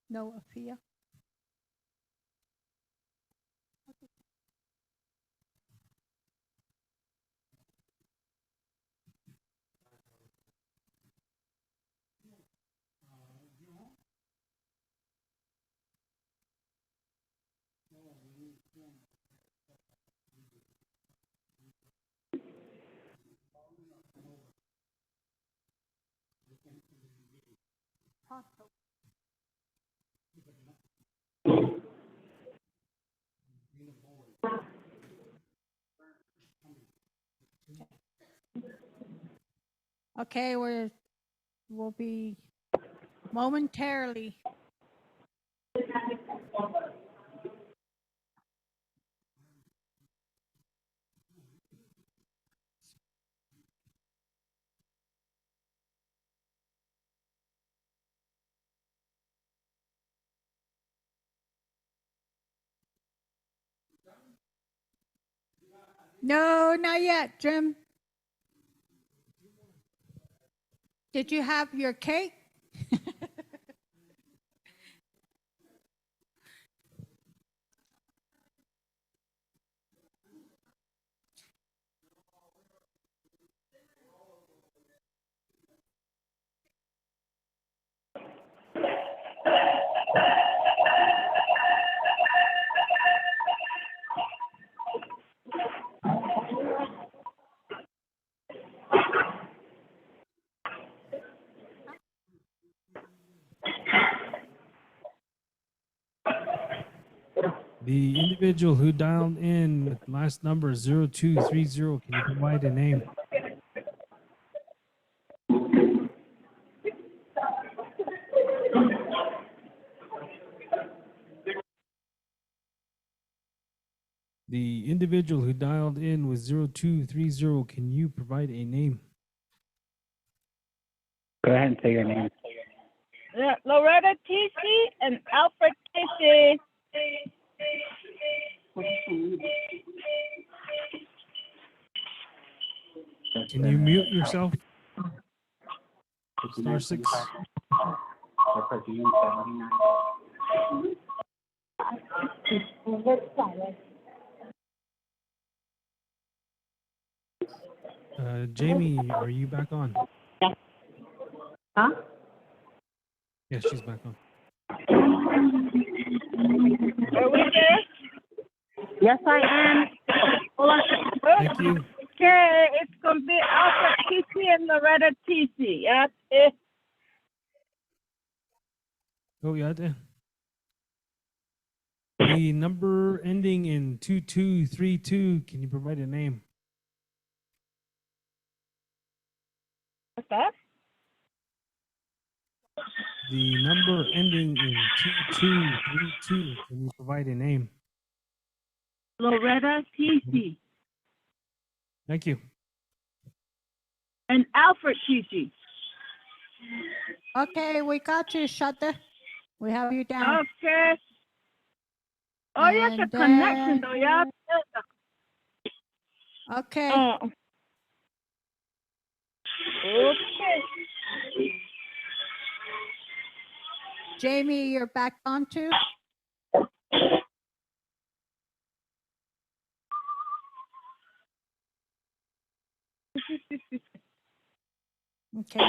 No Afia. Okay, we'll be momentarily. No, not yet, Jim. Did you have your cake? The individual who dialed in with last number 0230, can you provide a name? The individual who dialed in with 0230, can you provide a name? Go ahead and say your name. Loretta TC and Alfred TC. Can you mute yourself? Star 6. Jamie, are you back on? Huh? Yes, she's back on. Are we there? Yes, I am. Hold on. Thank you. Okay, it's going to be Alfred TC and Loretta TC. Yeah. Oh, yeah. The number ending in 2232, can you provide a name? What's that? The number ending in 2232, can you provide a name? Loretta TC Thank you. and Alfred TC. Okay, we got you, Shudder. We have you down. Okay. Oh, yes, a And connection, though, yeah. Okay. Oh. Okay. Jamie, you're back on too? Okay.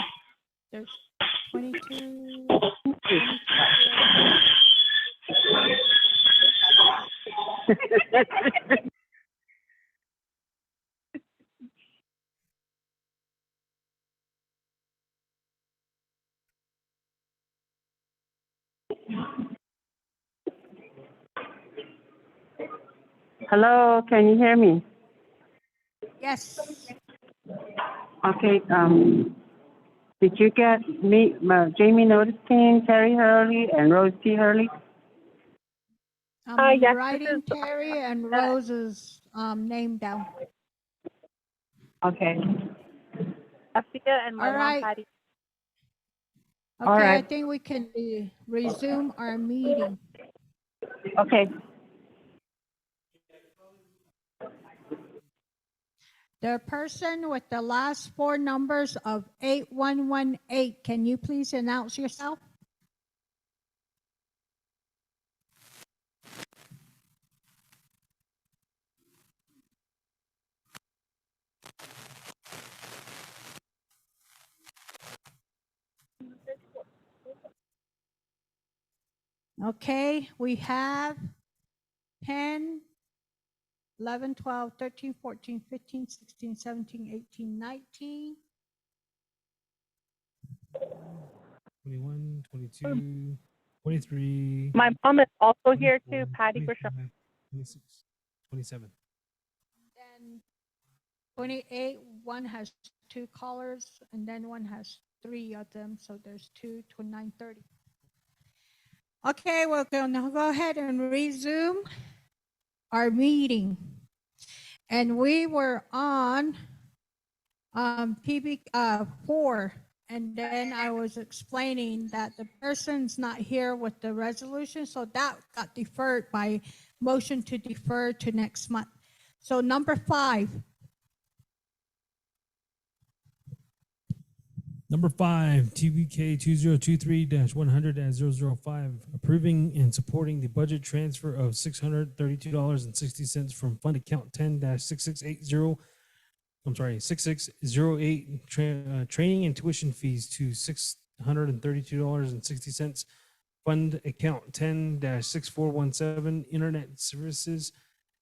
There's 22. 22. Hello, can you hear me? Yes. Okay, did you get me, Jamie Notice King, Terry Hurley, and Rose T. Hurley? I'm yes, writing Terry and Rose's name down. Okay. Afia and my All mom, right. Patty. Okay, All I right. think we can resume our meeting. Okay. The person with the last four numbers of 8118, can you please announce yourself? Okay, we have 10, 11, 12, 13, 14, 15, 16, 17, 18, 19. 21, 22, 23. My mom is also here too, 24, Patty 25, Grisham. 26, 27. Then 28, one has 2 callers, and then one has 3 of them, so there's 2 to 9:30. Okay, we're gonna go ahead and resume our meeting. And we were on PB 4, and then I was explaining that the person's not here with the resolution, so that got deferred by motion to defer to next month. So number 5. Number 5, TBK 2023-100-005, approving and supporting the budget transfer of $632.60 from fund account 10-6680. I'm sorry, 6608 training and tuition fees to $632.60 fund account 10-6417 internet services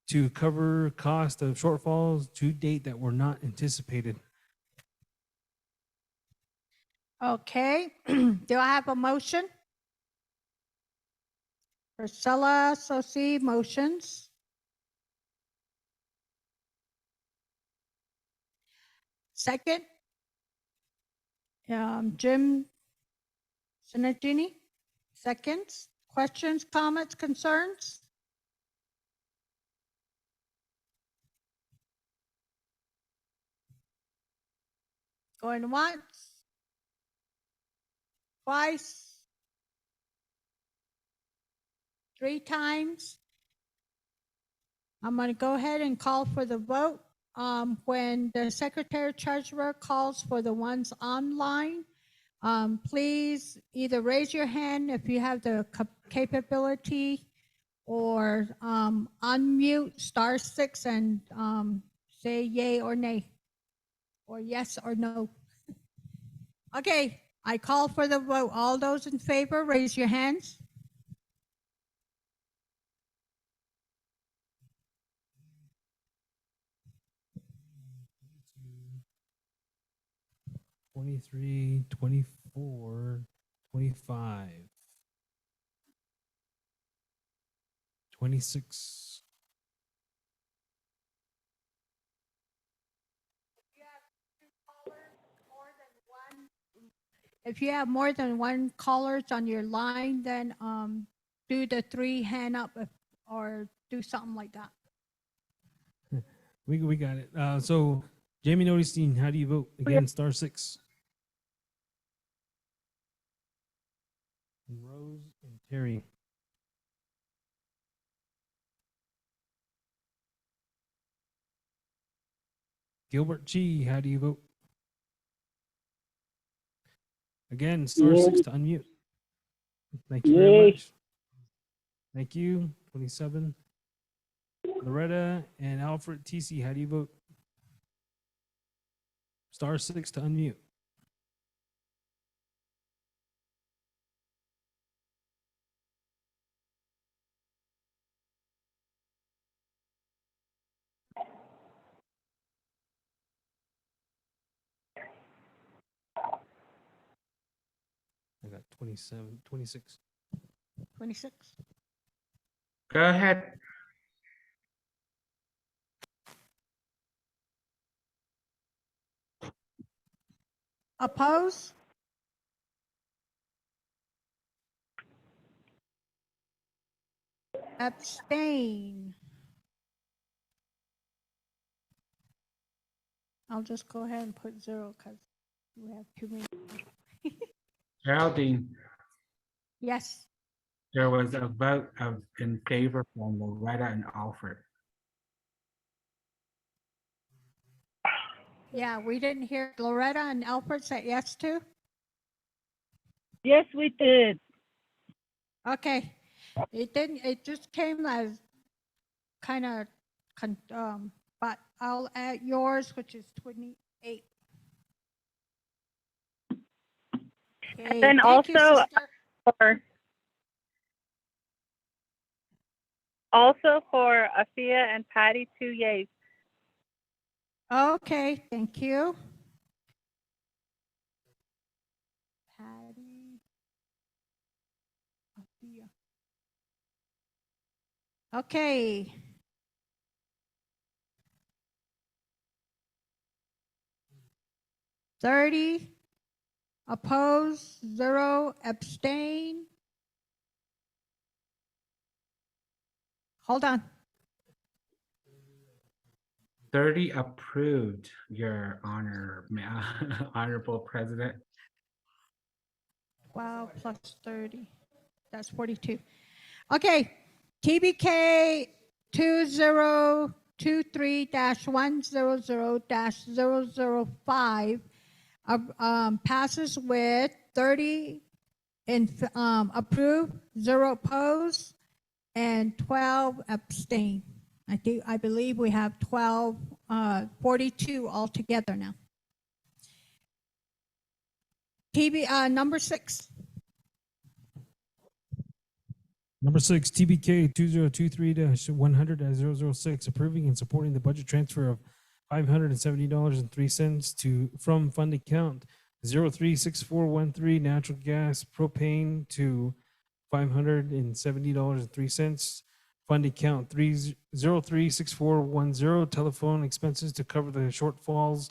to cover cost of shortfalls to date that were not anticipated. Okay, do I have a motion? Priscilla Sosi motions. Second, Jim Sinagini. Seconds. Questions, comments, concerns? Going once, twice, 3 times. I'm going to go ahead and call for the vote. When the Secretary Treasurer calls for the ones online, please either raise your hand if you have the capability, or unmute *6 and say yay or nay, or yes or no. Okay, I call for the vote. All those in favor, raise your hands. 23, 24, 25, 26. If you have more than one callers on your line, then do the 3 hand up or do something like that. We got it. So Jamie Nodestein, how do you vote? Again, *6. And Rose and Terry. Gilbert Chi, how do you vote? Again, *6 to unmute. Thank you very much. Thank you. 27. Loretta and Alfred TC, how do you vote? *6 to unmute. I got 27, 26. 26. Go ahead. Oppose? Abstain? I'll just go ahead and put 0 because we have too many. Geraldine, Yes. there was a vote in favor from Loretta and Alfred. Yeah, we didn't hear Loretta and Alfred say yes to. Yes, we did. Okay, it didn't. It just came as kind of, but I'll add yours, which is 28. Okay, And then thank you, also sister. for Afia and Patty, 2 yays. Okay, thank you. Patty. Afia. Okay. 30, opposed, 0, abstain. Hold on. 30 approved, Your Honor, Honorable President. 12 plus 30, that's 42. Okay, TBK 2023-100-005 passes with 30 approved, 0 opposed, and 12 abstain. I believe we have 42 altogether now. Number 6. Number 6, TBK 2023-100-006, approving and supporting the budget transfer of $570.03 from fund account 036413 natural gas propane to $570.03. Fund account 036410 telephone expenses to cover the shortfalls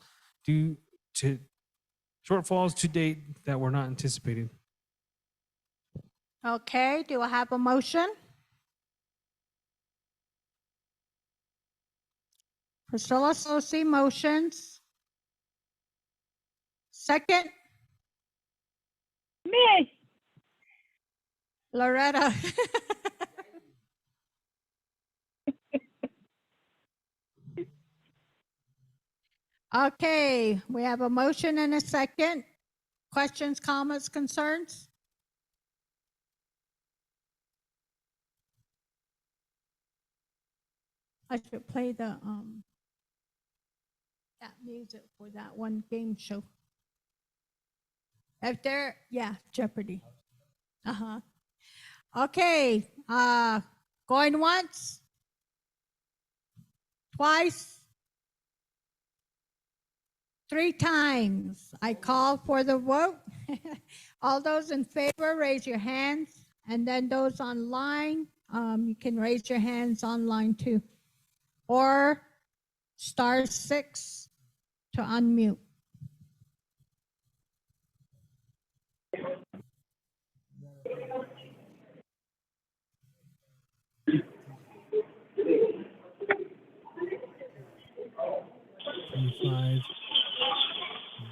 to date that were not anticipated. Okay, do I have a motion? Priscilla Sosi motions. Second, Me. Loretta. Okay, we have a motion and a second. Questions, comments, concerns? I should play the that music for that one game show. If there, yeah, Jeopardy. Uh-huh. Okay, going once, twice, 3 times. I call for the vote. All those in favor, raise your hands. And then those online, you can raise your hands online too. Or *6 to unmute.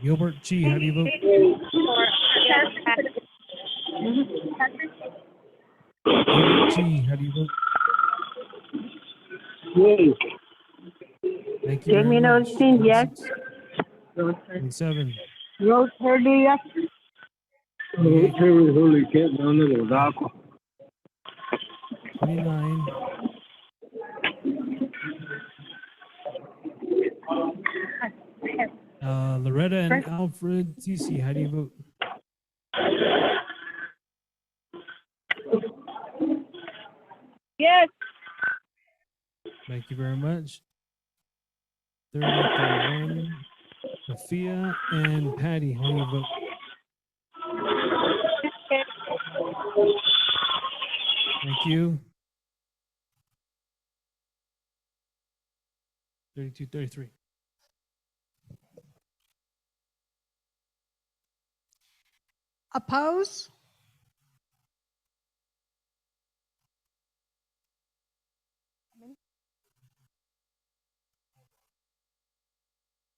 Gilbert G, how do you vote? Gilbert G, how do you vote? Yay. Thank you very Jamie much. Noticing, yes. 27. Rose Hurley, yes. Terry Hurley can't run it with aqua. 29. Loretta and Alfred Cece, how do you vote? Yes. Thank you very much. 31. Sophia and Patty, how do you vote? Thank you. 32, 33. Oppose?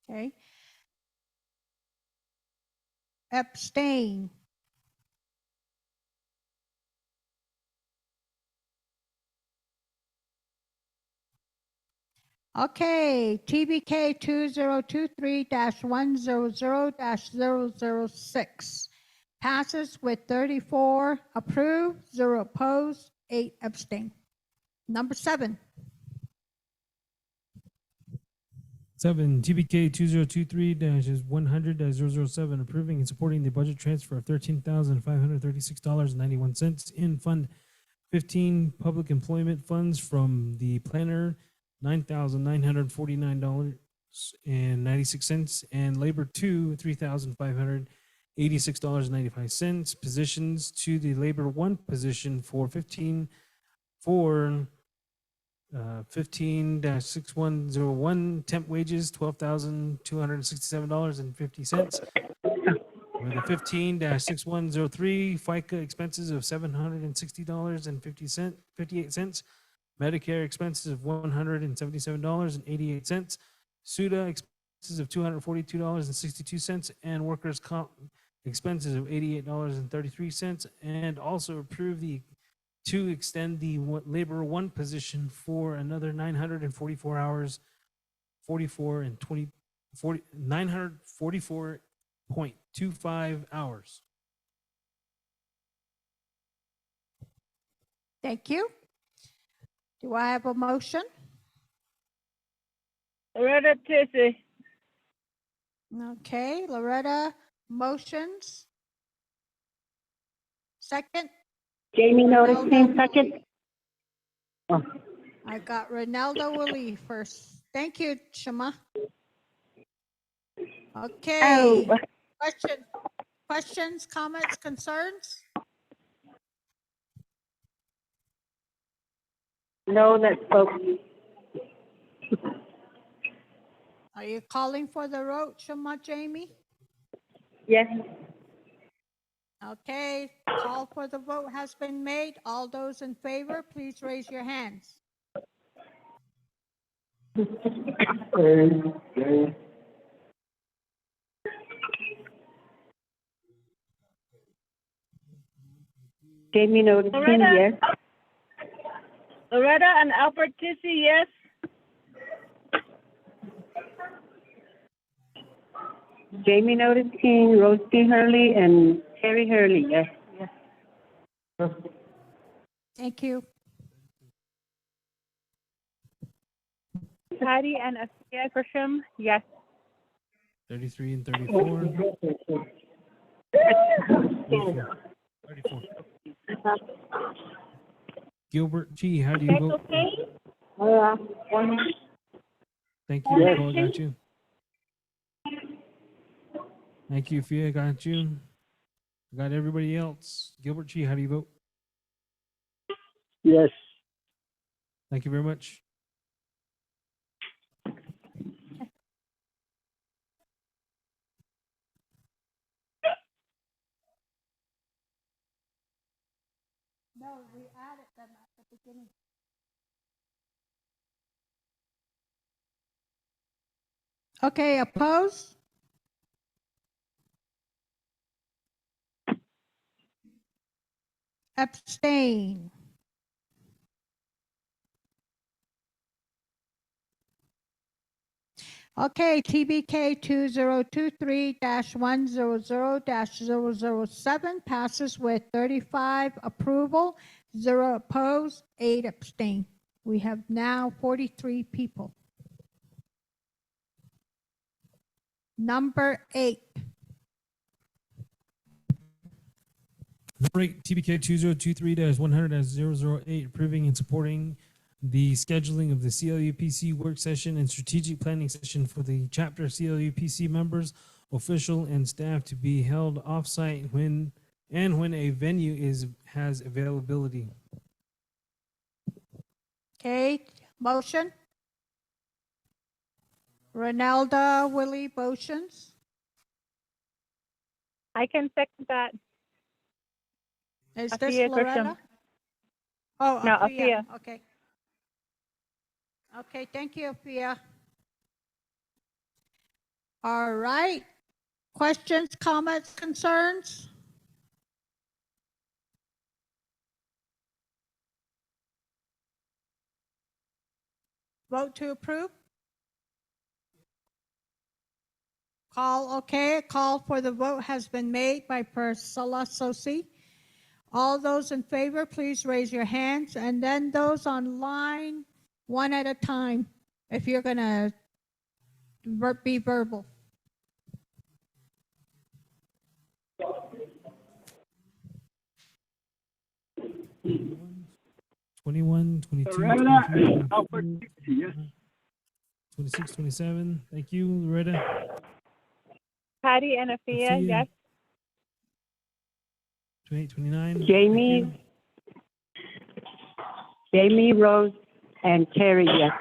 Okay. Abstain? Okay, TBK 2023-100-006 passes with 34 approved, 0 opposed, 8 abstain. Number 7. 7, TBK 2023-100-007, approving and supporting the budget transfer of $13,536.91 in Fund 15 Public Employment Funds from the Planner, $9,949.96, and Labor 2, $3,586.95, positions to the Labor 1 position for 15 for 15-6101 temp wages, $12,267.50. With the 15-6103 FICA expenses of $760.58. Medicare expenses of $177.88. SUDA expenses of $242.62, and workers' comp expenses of $88.33. And also approve to extend the labor one position for another 944 hours, 44 and 20, 40, 944.25 hours. Thank you. Do I have a motion? Loretta Tissy. Okay, Loretta motions. Second, Jamie Noticing, Ronaldo. second. Oh, I got Ronaldo Willie first. Thank you, Shema. Okay. Oh. Questions, comments, concerns? No, that spoke. Are you calling for the vote, Shema, Jamie? Yes. Okay, call for the vote has been made. All those in favor, please raise your hands. Jamie Noticing, Loretta? yes. Loretta and Albert Tissy, yes. Jamie Noticing, Rosie Hurley, and Terry Hurley, yes. Thank you. Patty and Askia Grisham, yes. 33 and 34. 34. Gilbert G., how do you vote? Thank you, Yes. Nicole, I got you. Thank you, Fia, got you. I got everybody else. Gilbert G., how do you vote? Yes. Thank you very much. No, we added them at the beginning. Okay, opposed? Abstain. Okay, TBK 2023-100-007 passes with 35 approval, 0 opposed, 8 abstain. We have now 43 people. Number 8. Number 8, TBK 2023-100-008, approving and supporting the scheduling of the CLUPC work session and strategic planning session for the chapter CLUPC members, official, and staff to be held offsite when a venue has availability. Okay, motion. Ronaldo Willie motions. I can second that. Is this Afia Loretta? Grisham. Oh, No, Afia. Afia. Okay. Okay, thank you, Afia. All right. Questions, comments, concerns? Vote to approve? Okay, call for the vote has been made by Priscilla Sosi. All those in favor, please raise your hands, and then those online, one at a time, if you're gonna be verbal. Twenty-one, 22, Loretta 23, and Albert 24, Tissy, yes. 26, 27. Thank you, Loretta. Patty and Afia, Afia. yes. 28, 29. Jamie Rose And Terry, yes.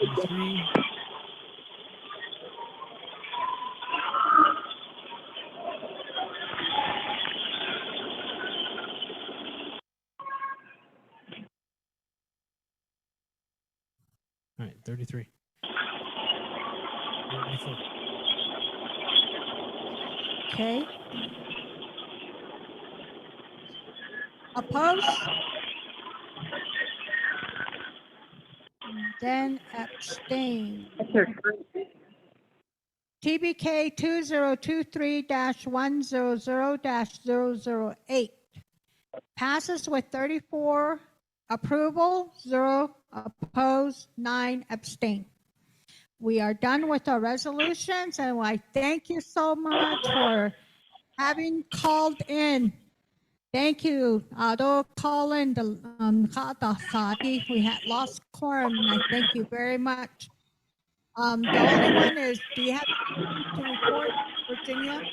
33. All right, 33. 34. Okay. Opposed? Then abstain. TBK 2023-100-008 passes with 34 approval, 0 opposed, 9 abstain. We are done with our resolutions, and I thank you so much for having called in. Thank you, Ado, Colin, the Ts'ah Bii. We had lost quorum, and I thank you very much. The only one is, do you have anything to report, Virginia?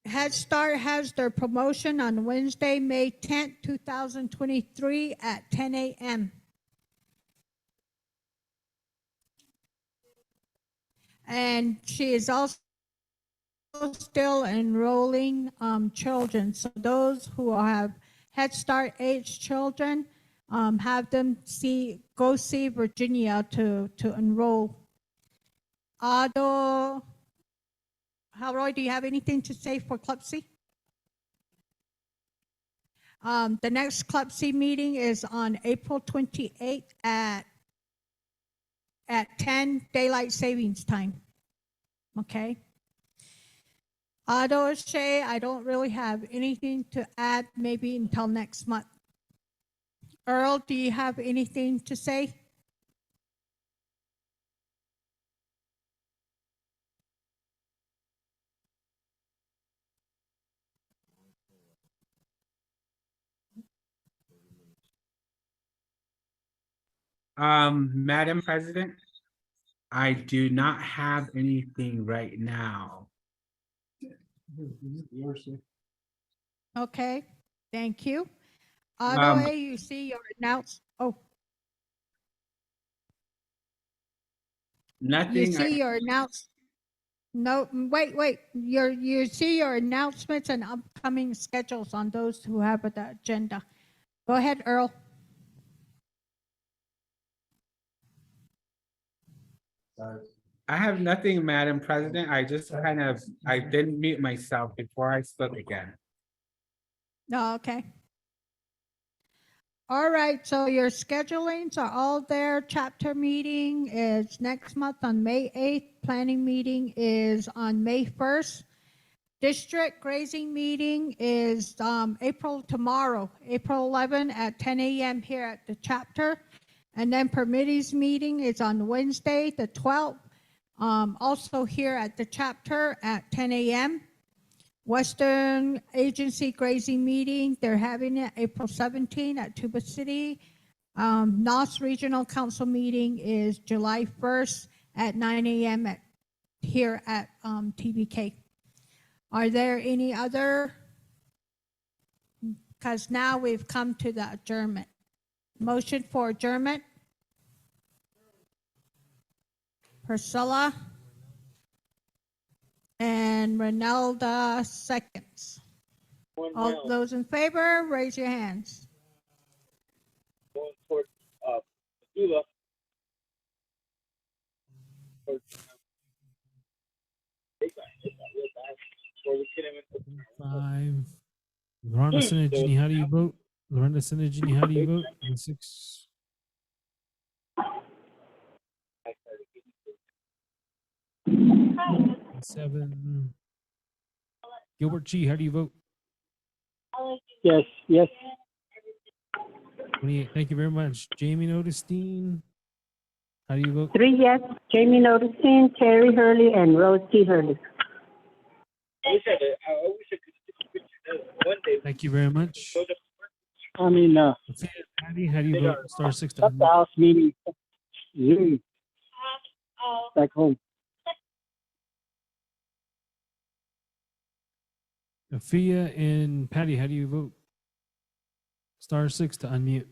Head Start has their promotion on Wednesday, May 10th, 2023 at 10 a.m. And she is also still enrolling children. So those who have Head Start age children, have them go see Virginia to enroll. Ado, Halroy, do you have anything to say for Club C? The next Club C meeting is on April 28th at 10 daylight savings time. Okay. Ado, Shay, I don't really have anything to add, maybe until next month. Earl, do you have anything to say? Madam President, I do not have anything right now. Okay, thank you. Ado, you see your Nothing. You see your No, wait. You see your announcements and upcoming schedules on those who have the agenda. Go ahead, Earl. I have nothing, Madam President. I just I didn't mute myself before I spoke again. No, okay. All right, so your schedulings are all there. Chapter meeting is next month on May 8th. Planning meeting is on May 1st. District grazing meeting is tomorrow, April 11 at 10 a.m. here at the chapter. And then permittees meeting is on Wednesday, the 12th, also here at the chapter at 10 a.m. Western Agency grazing meeting, they're having it April 17 at Tuba City. NOS Regional Council meeting is July 1st at 9 a.m. here at TBK. Are there any other? Because now we've come to the adjournment. Motion for adjournment. Priscilla and Renelda seconds. All those in favor, raise your hands. Going towards Missoula. 5. Lorena Sinigini, how do you vote? Lorena Sinigini, how do you vote? 6. And 7. Gilbert G, how do you vote? Yes. 28. Thank you very much. Jamie Notestein, how do you vote? 3 yes, Jamie Noticing, Terry Hurley, and Rose T. Hurley. I wish I could one day. Thank you very much. I mean, Patty, how do you vote? Star 6 to at the house meeting, Zoom, back home. Afia and Patty, how do you vote? *6 to unmute.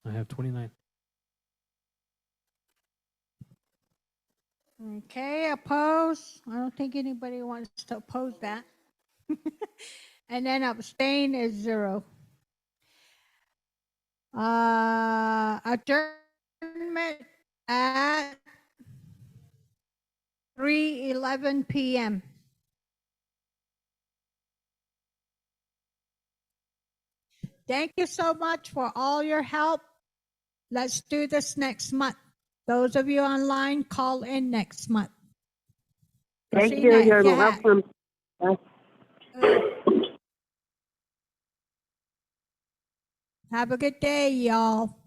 I have 29. Okay, oppose. I don't think anybody wants to oppose that. And then abstain is 0. Adjournment at 3:11 p.m. Thank you so much for all your help. Let's do this next month. Those of you online, call in next month. Thank you. You're welcome. Have a good day, y'all.